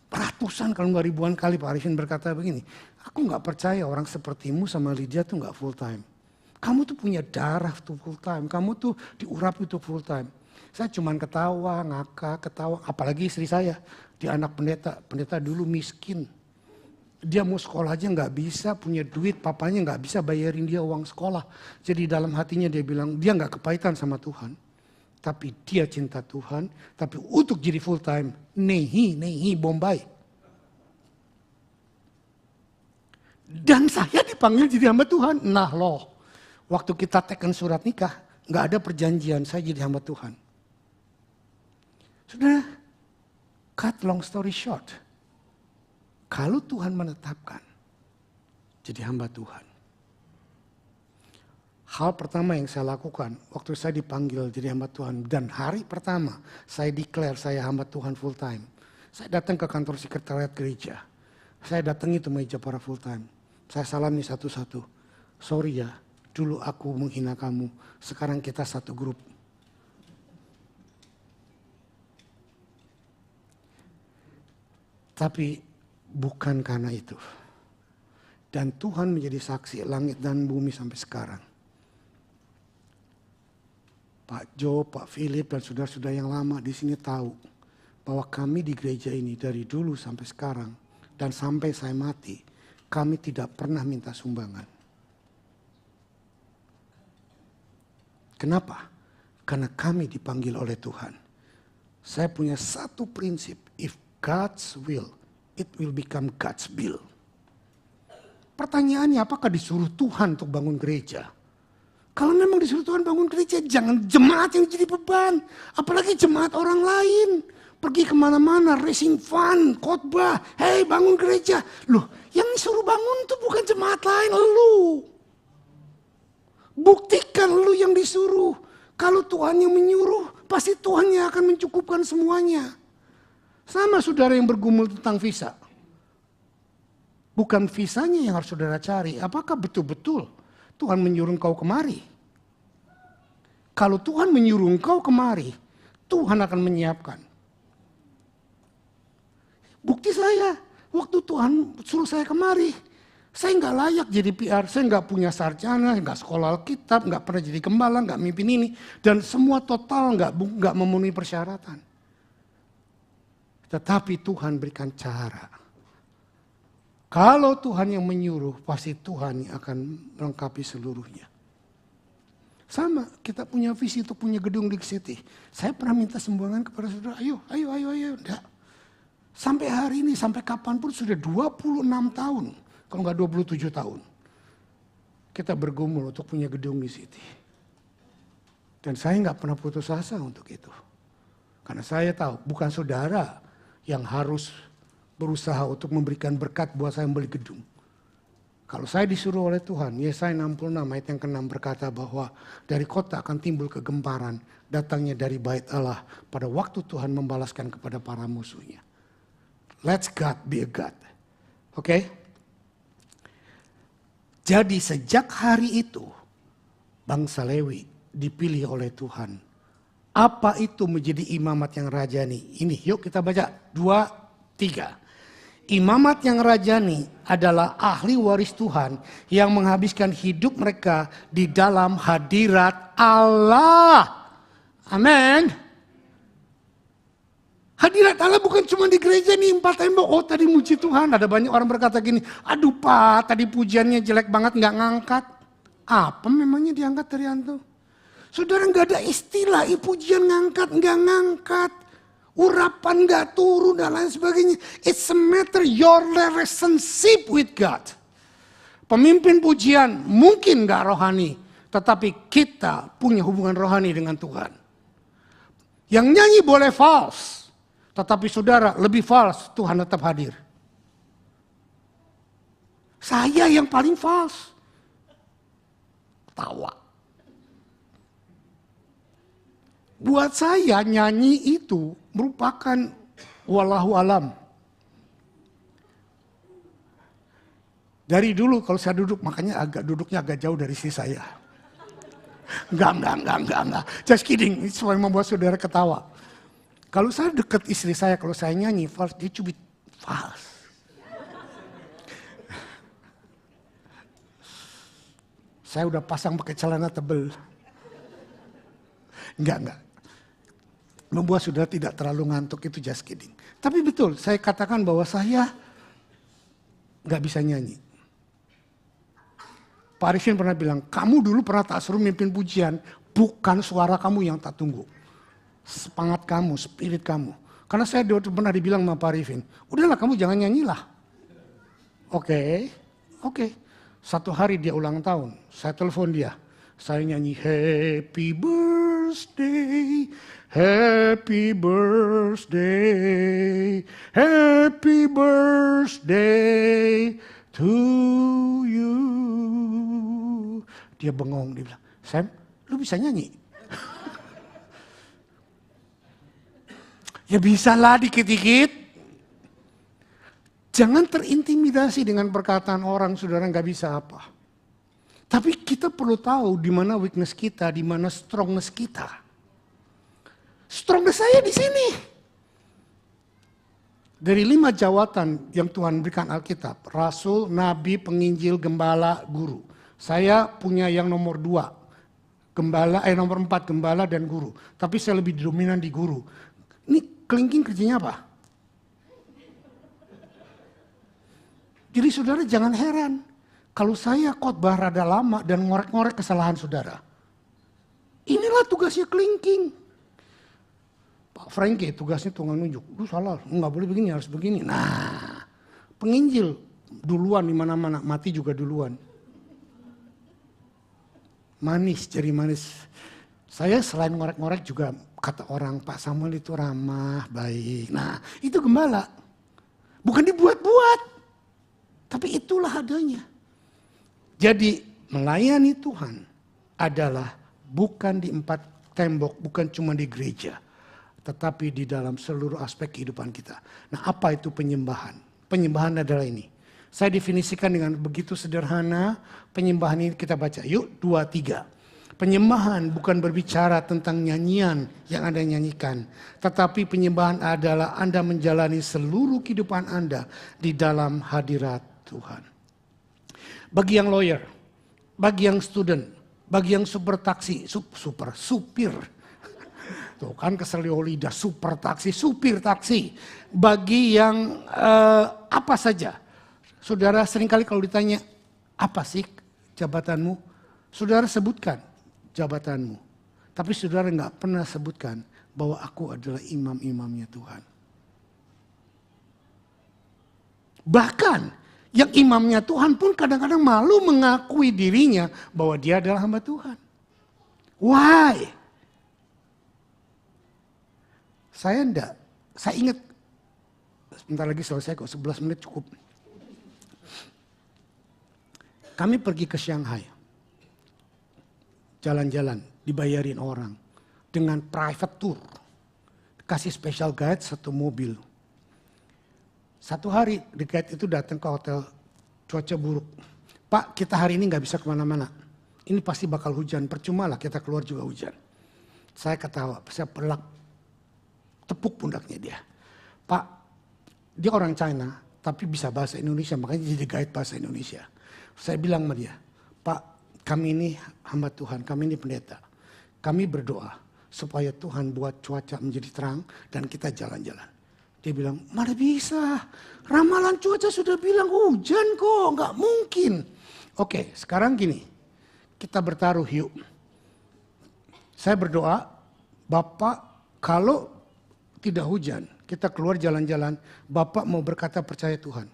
ratusan kalau nggak ribuan kali Pak Arifin berkata begini, aku nggak percaya orang sepertimu sama Lydia tuh nggak full time. Kamu tuh punya darah tuh full time, kamu tuh diurap itu full time. Saya cuman ketawa, ngakak, ketawa, apalagi istri saya, dia anak pendeta dulu miskin. Dia mau sekolah aja nggak bisa, punya duit, papanya nggak bisa bayarin dia uang sekolah. Jadi dalam hatinya dia bilang, dia nggak kepahitan sama Tuhan. Tapi dia cinta Tuhan, tapi untuk jadi full time, nehi, Bombay. Dan saya dipanggil jadi hamba Tuhan. Nah loh, waktu kita teken surat nikah, nggak ada perjanjian saya jadi hamba Tuhan. Sudah, cut long story short. Kalau Tuhan menetapkan jadi hamba Tuhan. Hal pertama yang saya lakukan waktu saya dipanggil jadi hamba Tuhan. Dan hari pertama saya declare saya hamba Tuhan full time. Saya datang ke kantor sekretariat gereja. Saya datangi itu meja para full time. Saya salami satu-satu. Sorry ya, dulu aku menghina kamu. Sekarang kita satu grup. Tapi bukan karena itu. Dan Tuhan menjadi saksi langit dan bumi sampai sekarang. Pak Jo, Pak Philip dan saudara-saudara yang lama di sini tahu bahwa kami di gereja ini dari dulu sampai sekarang dan sampai saya mati, kami tidak pernah minta sumbangan. Kenapa? Karena kami dipanggil oleh Tuhan. Saya punya satu prinsip, if God's will, it will become God's bill. Pertanyaannya apakah disuruh Tuhan untuk bangun gereja? Kalau memang disuruh Tuhan bangun gereja, jangan jemaat yang jadi beban. Apalagi jemaat orang lain. Pergi kemana-mana, racing fun, khotbah. Hei bangun gereja. Loh yang disuruh bangun itu bukan jemaat lain, lu. Buktikan lu yang disuruh. Kalau Tuhan yang menyuruh, pasti Tuhan yang akan mencukupkan semuanya. Sama saudara yang bergumul tentang visa. Bukan visanya yang harus saudara cari. Apakah betul-betul Tuhan menyuruh engkau kemari? Kalau Tuhan menyuruh engkau kemari, Tuhan akan menyiapkan. Bukti saya, waktu Tuhan suruh saya kemari, saya nggak layak jadi PR, saya nggak punya sarjana, nggak sekolah Alkitab, nggak pernah jadi gembala, nggak mimpin ini. Dan semua total nggak memenuhi persyaratan. Tetapi Tuhan berikan cara. Kalau Tuhan yang menyuruh, pasti Tuhan yang akan melengkapi seluruhnya. Sama, kita punya visi untuk punya gedung di City. Saya pernah minta sumbangan kepada saudara, ayo. Enggak. Sampai hari ini, sampai kapanpun sudah 26 tahun. Kalau nggak 27 tahun. Kita bergumul untuk punya gedung di City. Dan saya nggak pernah putus asa untuk itu. Karena saya tahu, bukan saudara yang harus berusaha untuk memberikan berkat buat saya membeli gedung. Kalau saya disuruh oleh Tuhan, Yesaya 66 ayat yang ke-6 berkata bahwa dari kota akan timbul kegemparan, datangnya dari bait Allah pada waktu Tuhan membalaskan kepada para musuhnya. Let's God be a God. Oke? Jadi sejak hari itu, bangsa Lewi dipilih oleh Tuhan. Apa itu menjadi imamat yang rajani? Ini yuk kita baca 2, 3. Imamat yang rajani adalah ahli waris Tuhan yang menghabiskan hidup mereka di dalam hadirat Allah. Amin. Hadirat Allah bukan cuma di gereja nih 4 tembok. Oh tadi muji Tuhan. Ada banyak orang berkata gini, aduh Pak tadi pujiannya jelek banget gak ngangkat. Apa memangnya diangkat dari antum? Saudara gak ada istilah pujian ngangkat, gak ngangkat. Urapan gak turun dan lain sebagainya. It's a matter your relationship with God. Pemimpin pujian mungkin gak rohani, tetapi kita punya hubungan rohani dengan Tuhan. Yang nyanyi boleh false, tetapi saudara lebih false, Tuhan tetap hadir. Saya yang paling false. Tawa. Buat saya nyanyi itu merupakan wallahu alam. Dari dulu kalau saya duduk, makanya duduknya agak jauh dari istri saya. Enggak. Just kidding, itu supaya membuat saudara ketawa. Kalau saya dekat istri saya, kalau saya nyanyi false, dia cubit false. Saya udah pasang pakai celana tebel. Enggak. Membuat saudara tidak terlalu ngantuk, itu just kidding. Tapi betul, saya katakan bahwa saya enggak bisa nyanyi. Pak Arifin pernah bilang, kamu dulu pernah tak suruh mimpin pujian, bukan suara kamu yang tak tunggu. Semangat kamu, spirit kamu. Karena saya pernah dibilang sama Pak Arifin, udahlah kamu jangan nyanyilah. Oke. Satu hari dia ulang tahun, saya telepon dia. Saya nyanyi happy birthday, happy birthday, happy birthday to you. Dia bengong, dia bilang, Sam, lu bisa nyanyi? Ya bisa lah dikit-dikit. Jangan terintimidasi dengan perkataan orang, saudara nggak bisa apa. Tapi kita perlu tahu di mana weakness kita, di mana strongness kita. Strongness saya di sini. Dari 5 jawatan yang Tuhan berikan Alkitab, Rasul, Nabi, Penginjil, Gembala, Guru. Saya punya yang nomor 2, nomor 4, Gembala dan Guru. Tapi saya lebih dominan di Guru. Ini kelingking kerjanya apa? Jadi saudara jangan heran. Kalau saya khotbah rada lama dan ngorek-ngorek kesalahan saudara. Inilah tugasnya kelingking. Pak Frankie tugasnya tukang nunjuk. Lu salah, nggak boleh begini, harus begini. Nah, penginjil duluan di mana-mana, mati juga duluan. Manis, jadi manis. Saya selain ngorek-ngorek juga kata orang, Pak Samuel itu ramah, baik. Nah, itu gembala. Bukan dibuat-buat. Tapi itulah adanya. Jadi melayani Tuhan adalah bukan di 4 tembok, bukan cuma di gereja. Tetapi di dalam seluruh aspek kehidupan kita. Nah apa itu penyembahan? Penyembahan adalah ini. Saya definisikan dengan begitu sederhana. Penyembahan ini kita baca. Yuk 2-3. Penyembahan bukan berbicara tentang nyanyian yang Anda nyanyikan. Tetapi penyembahan adalah Anda menjalani seluruh kehidupan Anda di dalam hadirat Tuhan. Bagi yang lawyer, bagi yang student, bagi yang supir. Tuh kan keselio lidah, supir taksi. Bagi yang apa saja. Saudara seringkali kalau ditanya, apa sih jabatanmu? Saudara sebutkan jabatanmu. Tapi saudara nggak pernah sebutkan bahwa aku adalah imam-imamnya Tuhan. Bahkan yang imamnya Tuhan pun kadang-kadang malu mengakui dirinya bahwa dia adalah hamba Tuhan. Why? Saya enggak. Saya ingat, sebentar lagi selesai kok, 11 menit cukup. Kami pergi ke Shanghai. Jalan-jalan, dibayarin orang. Dengan private tour. Kasih special guide 1 mobil. Satu hari the guide itu datang ke hotel, cuaca buruk. Pak, kita hari ini gak bisa kemana-mana. Ini pasti bakal hujan, percuma lah kita keluar juga hujan. Saya ketawa, saya pelak, tepuk pundaknya dia. Pak, dia orang China, tapi bisa bahasa Indonesia, makanya jadi guide bahasa Indonesia. Saya bilang sama dia, Pak, kami ini hamba Tuhan, kami ini pendeta. Kami berdoa supaya Tuhan buat cuaca menjadi terang dan kita jalan-jalan. Dia bilang, mana bisa, ramalan cuaca sudah bilang hujan kok, nggak mungkin. Oke, sekarang gini, kita bertaruh yuk. Saya berdoa, Bapak kalau tidak hujan, kita keluar jalan-jalan, Bapak mau berkata percaya Tuhan.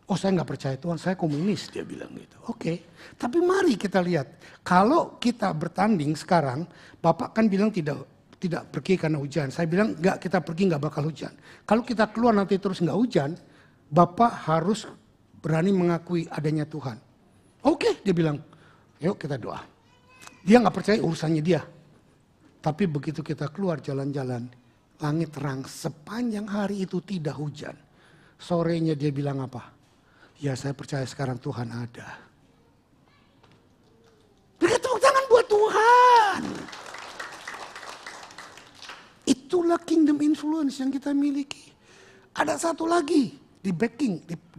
Oh saya nggak percaya Tuhan, saya komunis, dia bilang gitu. Oke, tapi mari kita lihat. Kalau kita bertanding sekarang, Bapak kan bilang tidak pergi karena hujan. Saya bilang enggak, kita pergi nggak bakal hujan. Kalau kita keluar nanti terus nggak hujan, Bapak harus berani mengakui adanya Tuhan. Oke, dia bilang, yuk kita doa. Dia nggak percaya urusannya dia. Tapi begitu kita keluar jalan-jalan, langit terang sepanjang hari itu tidak hujan. Sorenya dia bilang apa? Ya saya percaya sekarang Tuhan ada. Berikan tepuk tangan buat Tuhan. Itulah kingdom influence yang kita miliki. Ada satu lagi di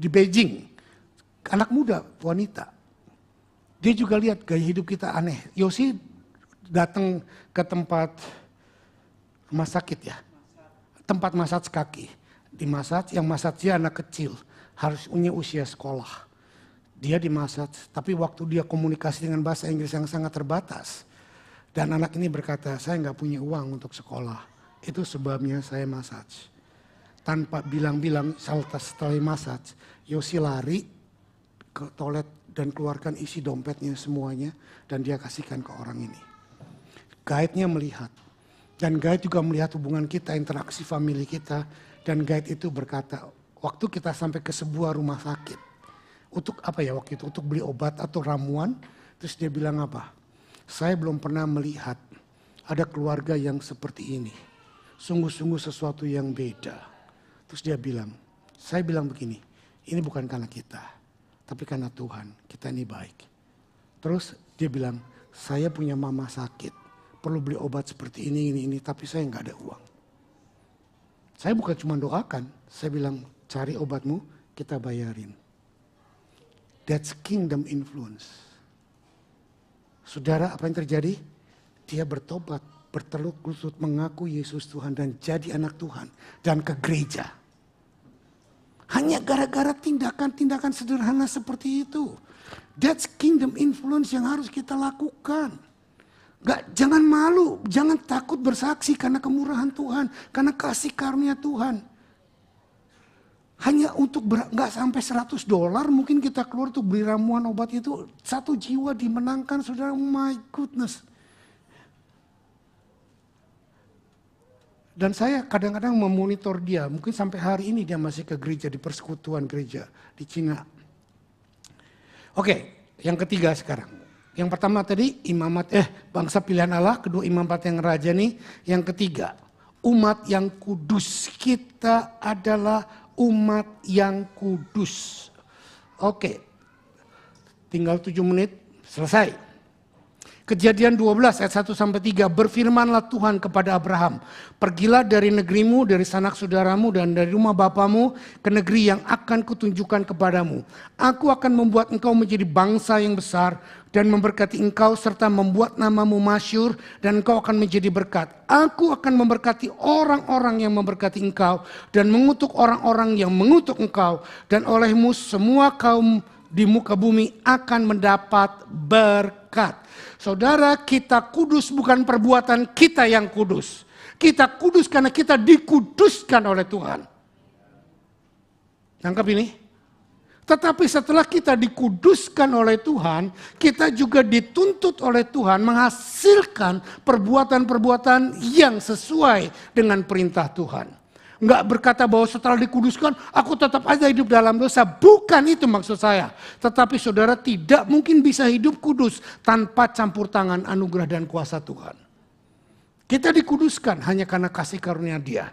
Beijing. Anak muda, wanita. Dia juga lihat gaya hidup kita aneh. Yosi datang ke tempat rumah sakit ya. Tempat massage kaki. Di massage, yang massage dia anak kecil. Harus punya usia sekolah. Dia di massage, tapi waktu dia komunikasi dengan bahasa Inggris yang sangat terbatas. Dan anak ini berkata, saya nggak punya uang untuk sekolah. Itu sebabnya saya massage. Tanpa bilang-bilang setelah massage, Yosi lari ke toilet dan keluarkan isi dompetnya semuanya. Dan dia kasihkan ke orang ini. Guide-nya melihat. Dan guide juga melihat hubungan kita, interaksi family kita. Dan guide itu berkata, waktu kita sampai ke sebuah rumah sakit. Untuk apa ya waktu itu? Untuk beli obat atau ramuan. Terus dia bilang apa? Saya belum pernah melihat ada keluarga yang seperti ini. Sungguh-sungguh sesuatu yang beda. Terus dia bilang, saya bilang begini, ini bukan karena kita. Tapi karena Tuhan, kita ini baik. Terus dia bilang, saya punya mama sakit. Perlu beli obat seperti ini, tapi saya nggak ada uang. Saya bukan cuma doakan, saya bilang cari obatmu, kita bayarin. That's kingdom influence. Saudara, apa yang terjadi? Dia bertobat, berteluk lutut, mengaku Yesus Tuhan dan jadi anak Tuhan. Dan ke gereja. Hanya gara-gara tindakan-tindakan sederhana seperti itu. That's kingdom influence yang harus kita lakukan. Jangan malu, jangan takut bersaksi karena kemurahan Tuhan, karena kasih karunia Tuhan. Hanya untuk nggak sampai $100 mungkin kita keluar tuh beli ramuan obat itu, satu jiwa dimenangkan, saudara. Oh my goodness. Dan saya kadang-kadang memonitor dia, mungkin sampai hari ini dia masih ke gereja, di persekutuan gereja di Cina. Oke, yang ketiga sekarang. Yang pertama tadi bangsa pilihan Allah, kedua imamat yang raja nih. Yang ketiga, umat yang kudus. Kita adalah umat yang kudus. Oke, tinggal 7 menit, selesai. Kejadian 12 ayat 1-3, berfirmanlah Tuhan kepada Abraham, pergilah dari negerimu, dari sanak saudaramu dan dari rumah bapamu ke negeri yang akan kutunjukkan kepadamu. Aku akan membuat engkau menjadi bangsa yang besar dan memberkati engkau serta membuat namamu masyhur dan engkau akan menjadi berkat. Aku akan memberkati orang-orang yang memberkati engkau dan mengutuk orang-orang yang mengutuk engkau, dan olehmu semua kaum di muka bumi akan mendapat berkat. Saudara, kita kudus bukan perbuatan kita yang kudus. Kita kudus karena kita dikuduskan oleh Tuhan. Tangkap ini? Tetapi setelah kita dikuduskan oleh Tuhan, kita juga dituntut oleh Tuhan menghasilkan perbuatan-perbuatan yang sesuai dengan perintah Tuhan. Enggak berkata bahwa setelah dikuduskan, aku tetap aja hidup dalam dosa. Bukan itu maksud saya. Tetapi saudara tidak mungkin bisa hidup kudus tanpa campur tangan anugerah dan kuasa Tuhan. Kita dikuduskan hanya karena kasih karunia Dia.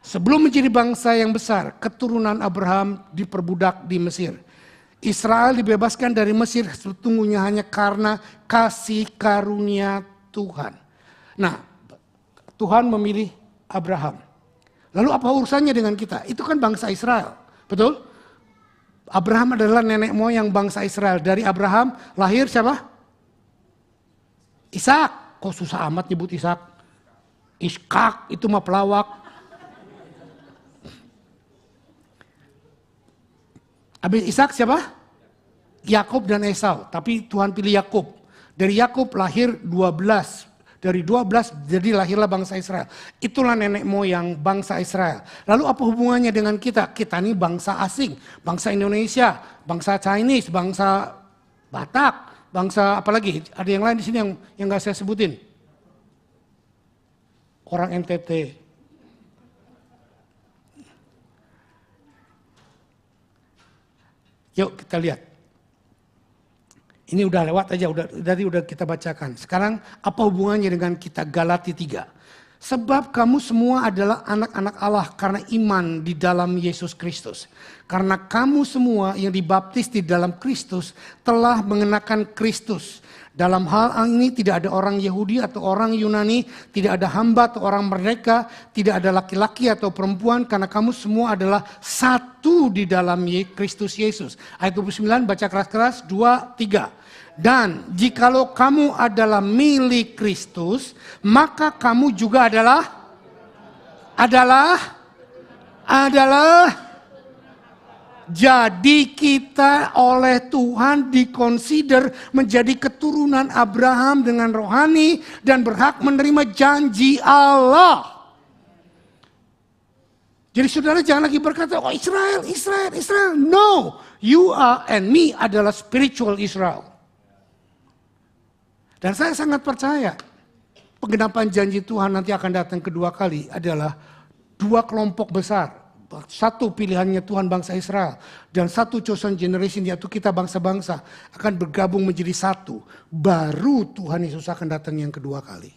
Sebelum menjadi bangsa yang besar, keturunan Abraham diperbudak di Mesir. Israel dibebaskan dari Mesir sesungguhnya hanya karena kasih karunia Tuhan. Nah, Tuhan memilih Abraham. Lalu apa urusannya dengan kita? Itu kan bangsa Israel, betul? Abraham adalah nenek moyang bangsa Israel. Dari Abraham lahir siapa? Ishak. Kok susah amat nyebut Ishak? Ishak itu mah pelawak. Habis Ishak siapa? Yakub dan Esau. Tapi Tuhan pilih Yakub. Dari Yakub lahir 12 Dari 12 jadi lahirlah bangsa Israel. Itulah nenek moyang bangsa Israel. Lalu apa hubungannya dengan kita? Kita ini bangsa asing. Bangsa Indonesia, bangsa Chinese, bangsa Batak, bangsa apa lagi? Ada yang lain di sini yang gak saya sebutin. Orang NTT. Yuk kita lihat. Ini udah lewat aja, udah kita bacakan. Sekarang apa hubungannya dengan kita? Galati 3. Sebab kamu semua adalah anak-anak Allah karena iman di dalam Yesus Kristus. Karena kamu semua yang dibaptis di dalam Kristus telah mengenakan Kristus. Dalam hal ini tidak ada orang Yahudi atau orang Yunani, tidak ada hamba atau orang merdeka, tidak ada laki-laki atau perempuan, karena kamu semua adalah satu di dalam Kristus Yesus. Ayat 29 baca keras-keras, 2, 3. Dan jikalau kamu adalah milik Kristus, maka kamu juga adalah jadi kita oleh Tuhan dikonsider menjadi keturunan Abraham dengan rohani dan berhak menerima janji Allah. Jadi saudara jangan lagi berkata, oh Israel. No, you are and me adalah spiritual Israel. Dan saya sangat percaya penggenapan janji Tuhan nanti akan datang kedua kali adalah dua kelompok besar. Satu pilihannya Tuhan bangsa Israel dan satu chosen generation yaitu kita bangsa-bangsa akan bergabung menjadi satu. Baru Tuhan Yesus akan datang yang kedua kali.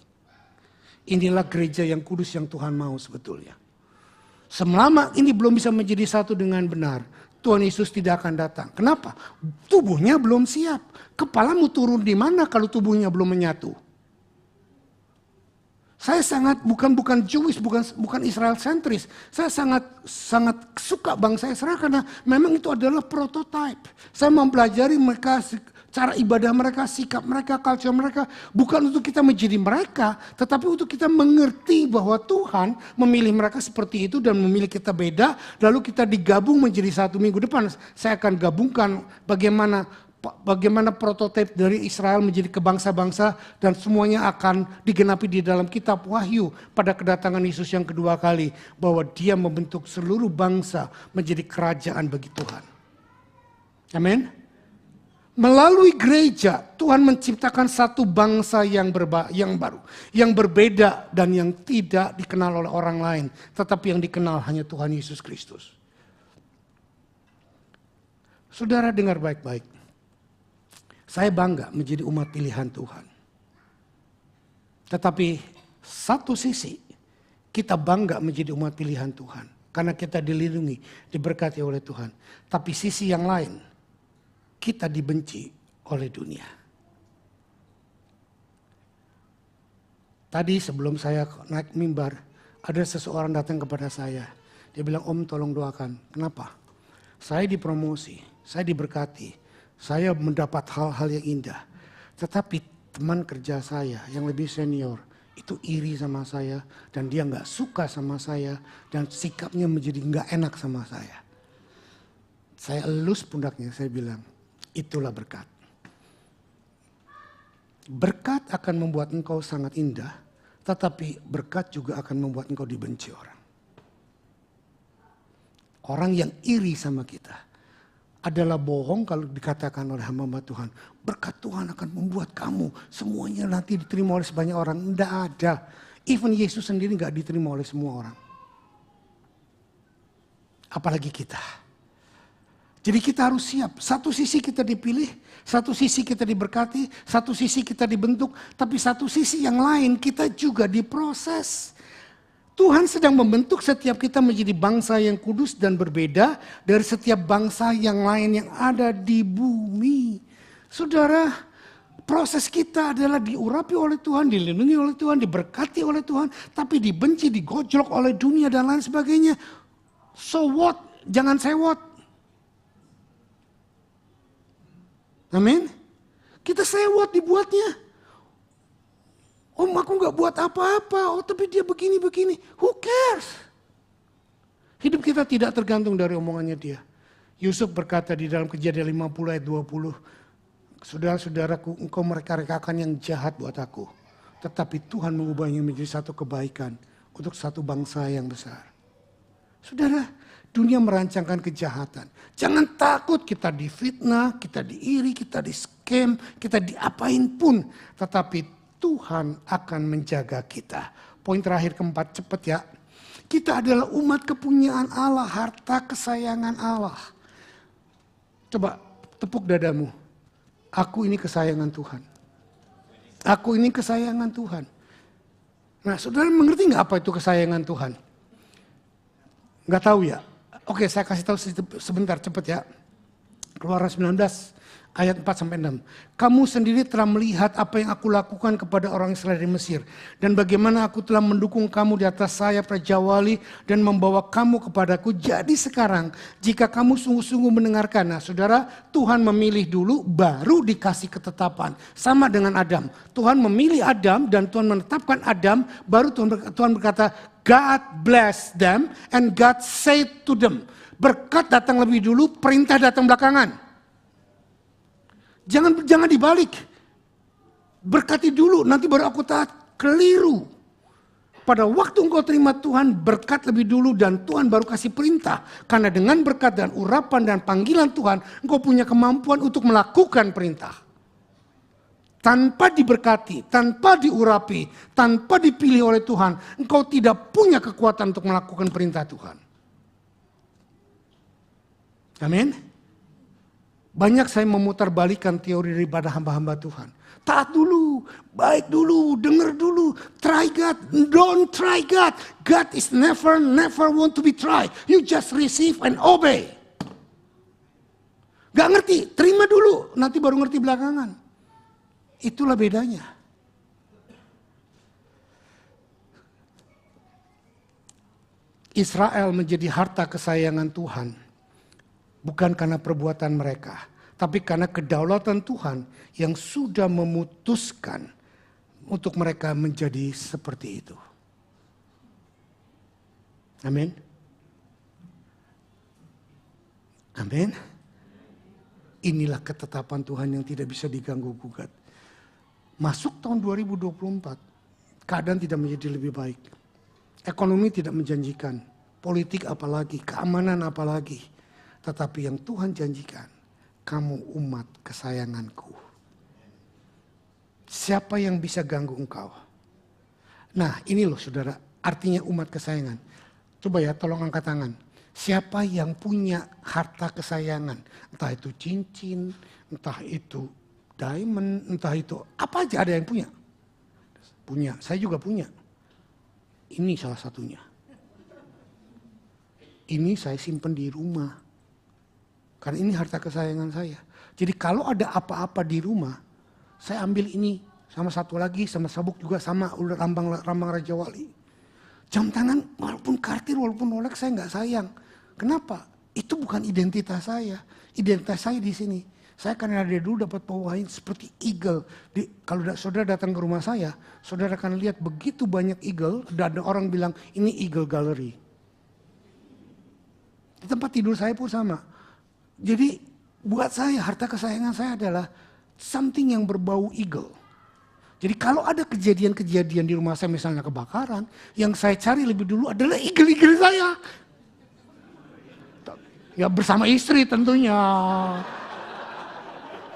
Inilah gereja yang kudus yang Tuhan mau sebetulnya. Selama ini belum bisa menjadi satu dengan benar, Tuhan Yesus tidak akan datang. Kenapa? Tubuhnya belum siap. Kepalamu turun di mana kalau tubuhnya belum menyatu? Saya sangat bukan Jewish, bukan Israel sentris. Saya sangat suka bangsa Israel karena memang itu adalah prototype. Saya mempelajari mereka, cara ibadah mereka, sikap mereka, culture mereka. Bukan untuk kita menjadi mereka, tetapi untuk kita mengerti bahwa Tuhan memilih mereka seperti itu dan memilih kita beda. Lalu kita digabung menjadi satu. Minggu depan saya akan gabungkan bagaimana prototipe dari Israel menjadi kebangsa-bangsa dan semuanya akan digenapi di dalam kitab Wahyu pada kedatangan Yesus yang kedua kali, bahwa dia membentuk seluruh bangsa menjadi kerajaan bagi Tuhan. Amin. Melalui gereja Tuhan menciptakan satu bangsa yang baru, yang berbeda dan yang tidak dikenal oleh orang lain, tetapi yang dikenal hanya Tuhan Yesus Kristus. Saudara dengar baik-baik. Saya bangga menjadi umat pilihan Tuhan. Tetapi satu sisi kita bangga menjadi umat pilihan Tuhan. Karena kita dilindungi, diberkati oleh Tuhan. Tapi sisi yang lain, kita dibenci oleh dunia. Tadi sebelum saya naik mimbar, ada seseorang datang kepada saya. Dia bilang, Om tolong doakan. Kenapa? Saya dipromosi, saya diberkati. Saya mendapat hal-hal yang indah. Tetapi teman kerja saya yang lebih senior itu iri sama saya. Dan dia gak suka sama saya. Dan sikapnya menjadi gak enak sama saya. Saya elus pundaknya, saya bilang, itulah berkat. Berkat akan membuat engkau sangat indah. Tetapi berkat juga akan membuat engkau dibenci orang. Orang yang iri sama kita adalah bohong kalau dikatakan oleh hamba Tuhan. Berkat Tuhan akan membuat kamu semuanya nanti diterima oleh sebanyak orang. Tidak ada. Even Yesus sendiri gak diterima oleh semua orang. Apalagi kita. Jadi kita harus siap. Satu sisi kita dipilih, satu sisi kita diberkati, satu sisi kita dibentuk. Tapi satu sisi yang lain kita juga diproses. Tuhan sedang membentuk setiap kita menjadi bangsa yang kudus dan berbeda dari setiap bangsa yang lain yang ada di bumi. Saudara, proses kita adalah diurapi oleh Tuhan, dilindungi oleh Tuhan, diberkati oleh Tuhan, tapi dibenci, digojlok oleh dunia dan lain sebagainya. So what? Jangan sewot. Amin. Kita sewot dibuatnya. Om aku gak buat apa-apa, oh tapi dia begini-begini. Who cares? Hidup kita tidak tergantung dari omongannya dia. Yusuf berkata di dalam Kejadian 50 ayat 20. Saudara-saudaraku, engkau mereka-rekakan yang jahat buat aku. Tetapi Tuhan mengubahnya menjadi satu kebaikan untuk satu bangsa yang besar. Saudara, dunia merancangkan kejahatan. Jangan takut kita difitnah, kita diiri, kita di-scam, kita diapain pun. Tetapi Tuhan akan menjaga kita. Poin terakhir keempat, cepat ya. Kita adalah umat kepunyaan Allah, harta kesayangan Allah. Coba tepuk dadamu. Aku ini kesayangan Tuhan. Aku ini kesayangan Tuhan. Nah, saudara mengerti nggak apa itu kesayangan Tuhan? Nggak tahu ya? Oke, saya kasih tahu sebentar, cepat ya. Keluaran 19 ayat 4-6. Kamu sendiri telah melihat apa yang aku lakukan kepada orang Israel di Mesir. Dan bagaimana aku telah mendukung kamu di atas sayap Raja Wali dan membawa kamu kepadaku. Jadi sekarang jika kamu sungguh-sungguh mendengarkan. Nah saudara, Tuhan memilih dulu baru dikasih ketetapan. Sama dengan Adam. Tuhan memilih Adam dan Tuhan menetapkan Adam. Baru Tuhan berkata, God bless them and God said to them. Berkat datang lebih dulu, perintah datang belakangan. Jangan dibalik. Berkati dulu, nanti baru aku taat. Keliru. Pada waktu engkau terima Tuhan, berkat lebih dulu dan Tuhan baru kasih perintah. Karena dengan berkat dan urapan dan panggilan Tuhan, engkau punya kemampuan untuk melakukan perintah. Tanpa diberkati, tanpa diurapi, tanpa dipilih oleh Tuhan, engkau tidak punya kekuatan untuk melakukan perintah Tuhan. Amin. Banyak saya memutarbalikan teori daripada hamba-hamba Tuhan. Taat dulu, baik dulu, dengar dulu. Try God, don't try God. God is never want to be tried. You just receive and obey. Gak ngerti, terima dulu, nanti baru ngerti belakangan. Itulah bedanya. Israel menjadi harta kesayangan Tuhan. Bukan karena perbuatan mereka, tapi karena kedaulatan Tuhan yang sudah memutuskan untuk mereka menjadi seperti itu. Amin. Amin. Inilah ketetapan Tuhan yang tidak bisa diganggu gugat. Masuk tahun 2024, keadaan tidak menjadi lebih baik. Ekonomi tidak menjanjikan, politik apalagi, keamanan apalagi. Tetapi yang Tuhan janjikan, kamu umat kesayanganku. Siapa yang bisa ganggu engkau? Nah ini loh saudara, artinya umat kesayangan. Coba ya tolong angkat tangan. Siapa yang punya harta kesayangan? Entah itu cincin, entah itu diamond, entah itu apa aja ada yang punya. Punya, saya juga punya. Ini salah satunya. Ini saya simpan di rumah. Karena ini harta kesayangan saya. Jadi kalau ada apa-apa di rumah, saya ambil ini. Sama satu lagi, sama sabuk juga sama rambang Raja Wali. Jam tangan walaupun Cartier, walaupun Rolex saya nggak sayang. Kenapa? Itu bukan identitas saya. Identitas saya di sini. Saya karena dari dulu dapat bawain seperti eagle. Kalau saudara datang ke rumah saya, saudara akan lihat begitu banyak eagle. Dan ada orang bilang ini eagle gallery. Di tempat tidur saya pun sama. Jadi buat saya harta kesayangan saya adalah something yang berbau eagle. Jadi kalau ada kejadian-kejadian di rumah saya misalnya kebakaran, yang saya cari lebih dulu adalah eagle-eagle saya. Ya bersama istri tentunya.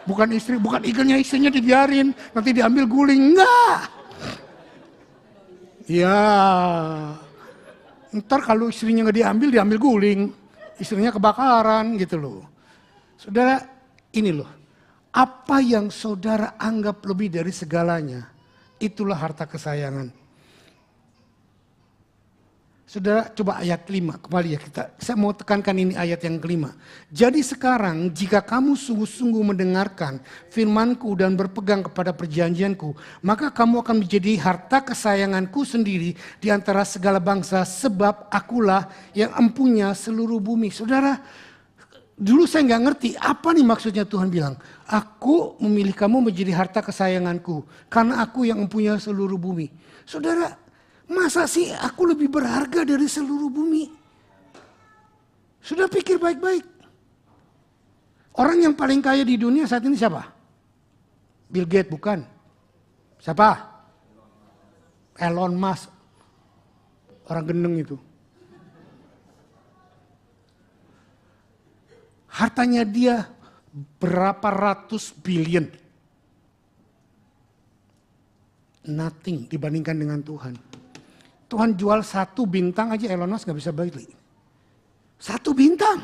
Bukan istri, bukan eagle-nya istrinya dibiarin, nanti diambil guling, enggak. Ya, ntar kalau istrinya nggak diambil guling, istrinya kebakaran gitu loh. Saudara, ini loh, apa yang saudara anggap lebih dari segalanya, itulah harta kesayangan. Saudara, coba ayat 5, kembali ya saya mau tekankan ini ayat yang kelima. Jadi sekarang jika kamu sungguh-sungguh mendengarkan firmanku dan berpegang kepada perjanjianku, maka kamu akan menjadi harta kesayanganku sendiri di antara segala bangsa, sebab akulah yang empunya seluruh bumi. Saudara, dulu saya nggak ngerti apa nih maksudnya Tuhan bilang. Aku memilih kamu menjadi harta kesayanganku. Karena aku yang mempunyai seluruh bumi. Saudara, masa sih aku lebih berharga dari seluruh bumi? Sudah pikir baik-baik. Orang yang paling kaya di dunia saat ini siapa? Bill Gates bukan? Siapa? Elon Musk, orang gendeng itu. Hartanya dia berapa ratus billion. Nothing dibandingkan dengan Tuhan. Tuhan jual 1 bintang aja Elon Musk gak bisa beli. 1 bintang.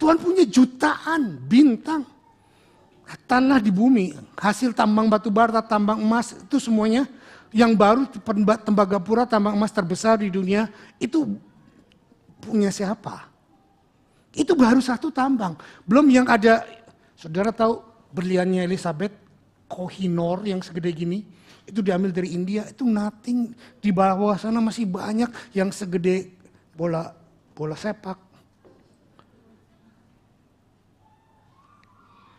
Tuhan punya jutaan bintang. Tanah di bumi, hasil tambang batu bara, tambang emas, itu semuanya yang baru Tembagapura, tambang emas terbesar di dunia, itu punya siapa? Itu baru 1 tambang. Belum yang ada, saudara tahu berliannya Elizabeth, Kohinoor yang segede gini, itu diambil dari India, itu nothing. Di bawah sana masih banyak yang segede bola sepak.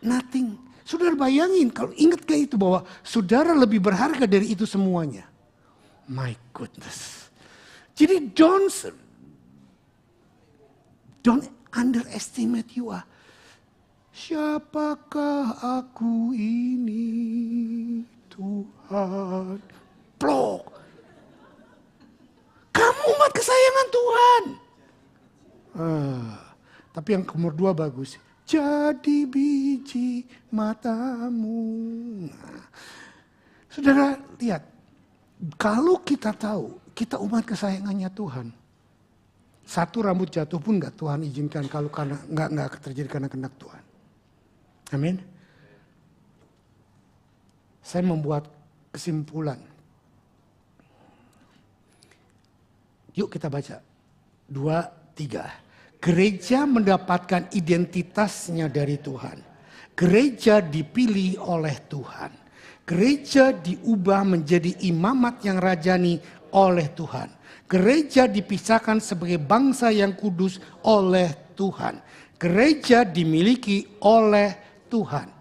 Nothing. Saudara bayangin kalau ingat gak itu bahwa saudara lebih berharga dari itu semuanya. My goodness. Jadi don't underestimate you. Siapakah aku ini Tuhan? Plok. Kamu umat kesayangan Tuhan. Tapi yang nomor 2 bagus. Jadi biji matamu. Saudara lihat, kalau kita tahu kita umat kesayangannya Tuhan, 1 rambut jatuh pun nggak Tuhan izinkan kalau karena nggak terjadi karena kehendak Tuhan. Amin. Saya membuat kesimpulan. Yuk kita baca 2, 3. Gereja mendapatkan identitasnya dari Tuhan. Gereja dipilih oleh Tuhan. Gereja diubah menjadi imamat yang rajani oleh Tuhan. Gereja dipisahkan sebagai bangsa yang kudus oleh Tuhan. Gereja dimiliki oleh Tuhan.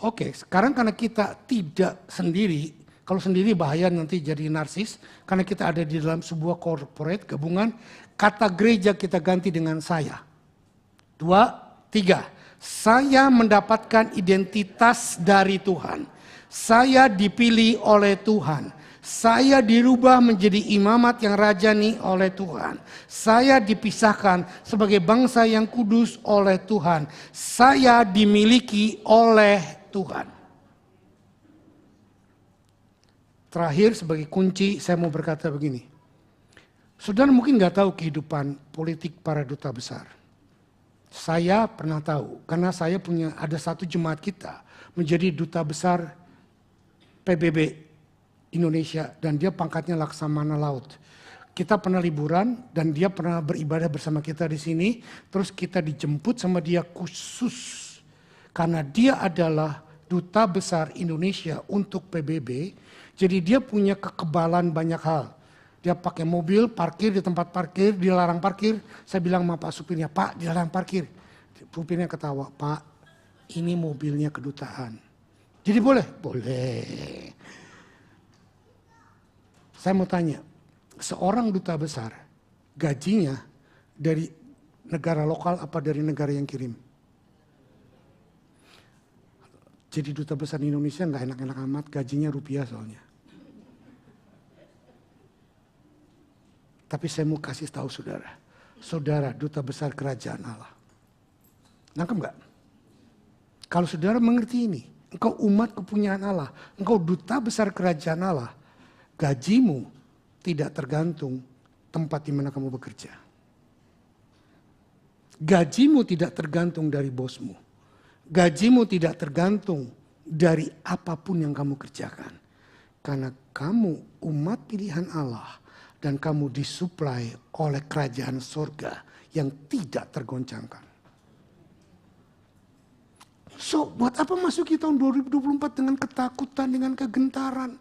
Oke, sekarang karena kita tidak sendiri, kalau sendiri bahaya nanti jadi narsis, karena kita ada di dalam sebuah corporate gabungan, kata gereja kita ganti dengan saya. 2, 3. Saya mendapatkan identitas dari Tuhan. Saya dipilih oleh Tuhan. Saya dirubah menjadi imamat yang rajani oleh Tuhan. Saya dipisahkan sebagai bangsa yang kudus oleh Tuhan. Saya dimiliki oleh Tuhan. Terakhir sebagai kunci saya mau berkata begini. Saudara mungkin gak tahu kehidupan politik para duta besar. Saya pernah tahu karena saya ada 1 jemaat kita menjadi duta besar PBB Indonesia dan dia pangkatnya Laksamana Laut. Kita pernah liburan dan dia pernah beribadah bersama kita di sini. Terus kita dijemput sama dia khusus karena dia adalah duta besar Indonesia untuk PBB. Jadi dia punya kekebalan banyak hal. Dia pakai mobil, parkir di tempat parkir, dilarang parkir. Saya bilang sama Pak supirnya, Pak dilarang parkir. Supirnya ketawa, Pak ini mobilnya kedutaan. Jadi boleh? Boleh. Saya mau tanya, seorang duta besar gajinya dari negara lokal apa dari negara yang kirim? Jadi duta besar Indonesia nggak enak-enak amat, gajinya rupiah soalnya. Tapi saya mau kasih tahu saudara. Saudara duta besar kerajaan Allah. Nangkep gak? Kalau saudara mengerti ini. Engkau umat kepunyaan Allah. Engkau duta besar kerajaan Allah. Gajimu tidak tergantung tempat di mana kamu bekerja. Gajimu tidak tergantung dari bosmu. Gajimu tidak tergantung dari apapun yang kamu kerjakan. Karena kamu umat pilihan Allah. Dan kamu disuplai oleh kerajaan surga yang tidak tergoncangkan. So, buat apa masuk di tahun 2024 dengan ketakutan, dengan kegentaran?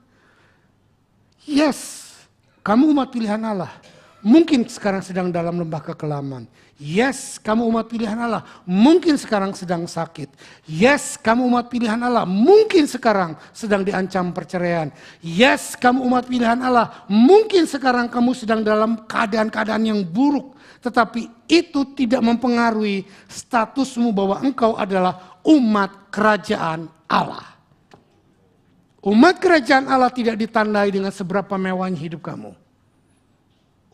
Yes, kamu umat pilihan Allah. Mungkin sekarang sedang dalam lembah kekelaman. Yes, kamu umat pilihan Allah. Mungkin sekarang sedang sakit. Yes, kamu umat pilihan Allah. Mungkin sekarang sedang diancam perceraian. Yes, kamu umat pilihan Allah. Mungkin sekarang kamu sedang dalam keadaan-keadaan yang buruk. Tetapi itu tidak mempengaruhi statusmu bahwa engkau adalah umat kerajaan Allah. Umat kerajaan Allah tidak ditandai dengan seberapa mewahnya hidup kamu.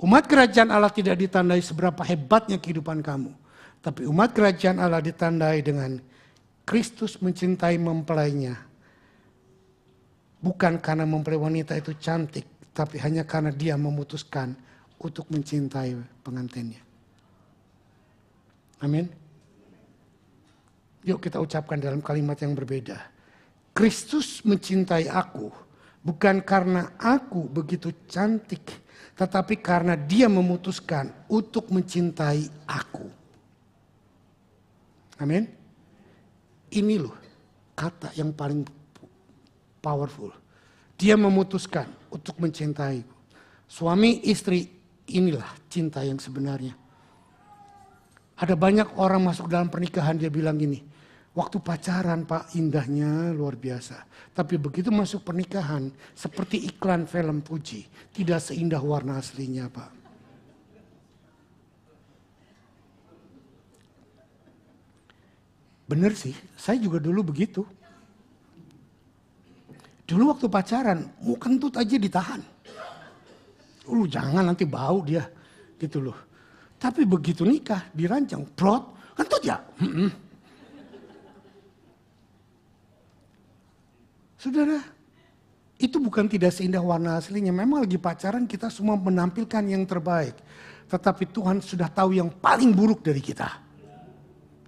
Umat kerajaan Allah tidak ditandai seberapa hebatnya kehidupan kamu. Tapi umat kerajaan Allah ditandai dengan Kristus mencintai mempelainya. Bukan karena mempelai wanita itu cantik, tapi hanya karena dia memutuskan untuk mencintai pengantinnya. Amin. Yuk kita ucapkan dalam kalimat yang berbeda. Kristus mencintai aku bukan karena aku begitu cantik, tetapi karena dia memutuskan untuk mencintai aku. Amin. Ini loh kata yang paling powerful. Dia memutuskan untuk mencintaiku. Suami istri, inilah cinta yang sebenarnya. Ada banyak orang masuk dalam pernikahan dia bilang gini, waktu pacaran Pak indahnya luar biasa. Tapi begitu masuk pernikahan seperti iklan film Puji. Tidak seindah warna aslinya Pak. Bener sih, saya juga dulu begitu. Dulu waktu pacaran, mau kentut aja ditahan. Jangan nanti bau dia, gitu loh. Tapi begitu nikah, dirancang, brot, kentut ya. Saudara, itu bukan tidak seindah warna aslinya. Memang lagi pacaran kita semua menampilkan yang terbaik. Tetapi Tuhan sudah tahu yang paling buruk dari kita.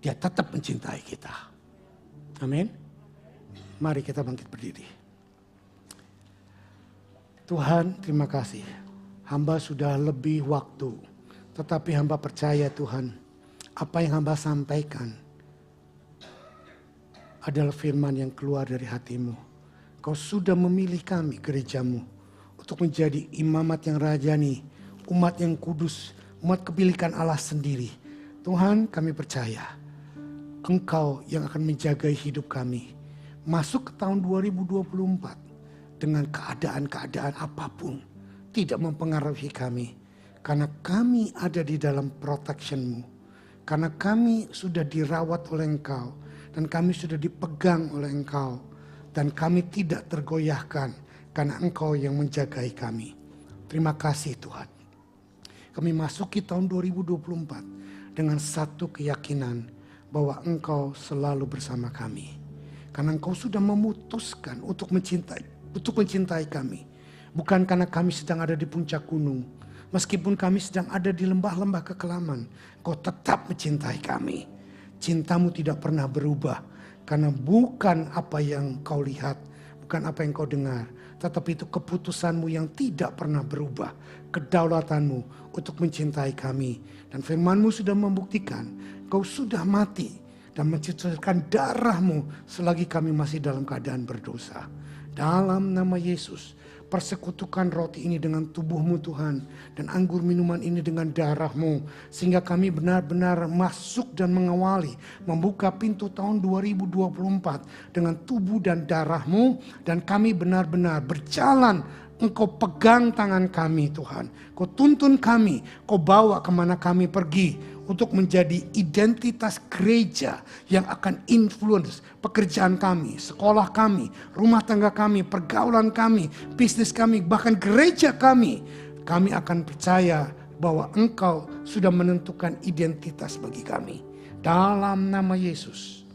Dia tetap mencintai kita. Amin. Mari kita bangkit berdiri. Tuhan, terima kasih. Hamba sudah lebih waktu. Tetapi hamba percaya Tuhan. Apa yang hamba sampaikan adalah firman yang keluar dari hatimu. Kau sudah memilih kami, gerejamu. Untuk menjadi imamat yang rajani. Umat yang kudus. Umat kepilikan Allah sendiri. Tuhan, kami percaya. Engkau yang akan menjaga hidup kami. Masuk ke tahun 2024 dengan keadaan-keadaan apapun. Tidak mempengaruhi kami. Karena kami ada di dalam protection-Mu. Karena kami sudah dirawat oleh Engkau. Dan kami sudah dipegang oleh Engkau. Dan kami tidak tergoyahkan. Karena Engkau yang menjagai kami. Terima kasih Tuhan. Kami masuki tahun 2024 dengan satu keyakinan bahwa Engkau selalu bersama kami. Karena Engkau sudah memutuskan untuk mencintai kami. Bukan karena kami sedang ada di puncak gunung. Meskipun kami sedang ada di lembah-lembah kekelaman. Engkau tetap mencintai kami. Cintamu tidak pernah berubah. Karena bukan apa yang kau lihat. Bukan apa yang kau dengar. Tetapi itu keputusanmu yang tidak pernah berubah. Kedaulatanmu untuk mencintai kami. Dan firmanmu sudah membuktikan. Kau sudah mati. Dan mencucurkan darahmu selagi kami masih dalam keadaan berdosa. Dalam nama Yesus. Persekutukan roti ini dengan tubuhmu Tuhan. Dan anggur minuman ini dengan darahmu. Sehingga kami benar-benar masuk dan mengawali. Membuka pintu tahun 2024. Dengan tubuh dan darahmu. Dan kami benar-benar berjalan. Engkau pegang tangan kami Tuhan. Kau tuntun kami. Kau bawa kemana kami pergi. Untuk menjadi identitas gereja yang akan influence pekerjaan kami, sekolah kami, rumah tangga kami, pergaulan kami, bisnis kami, bahkan gereja kami. Kami akan percaya bahwa Engkau sudah menentukan identitas bagi kami. Dalam nama Yesus.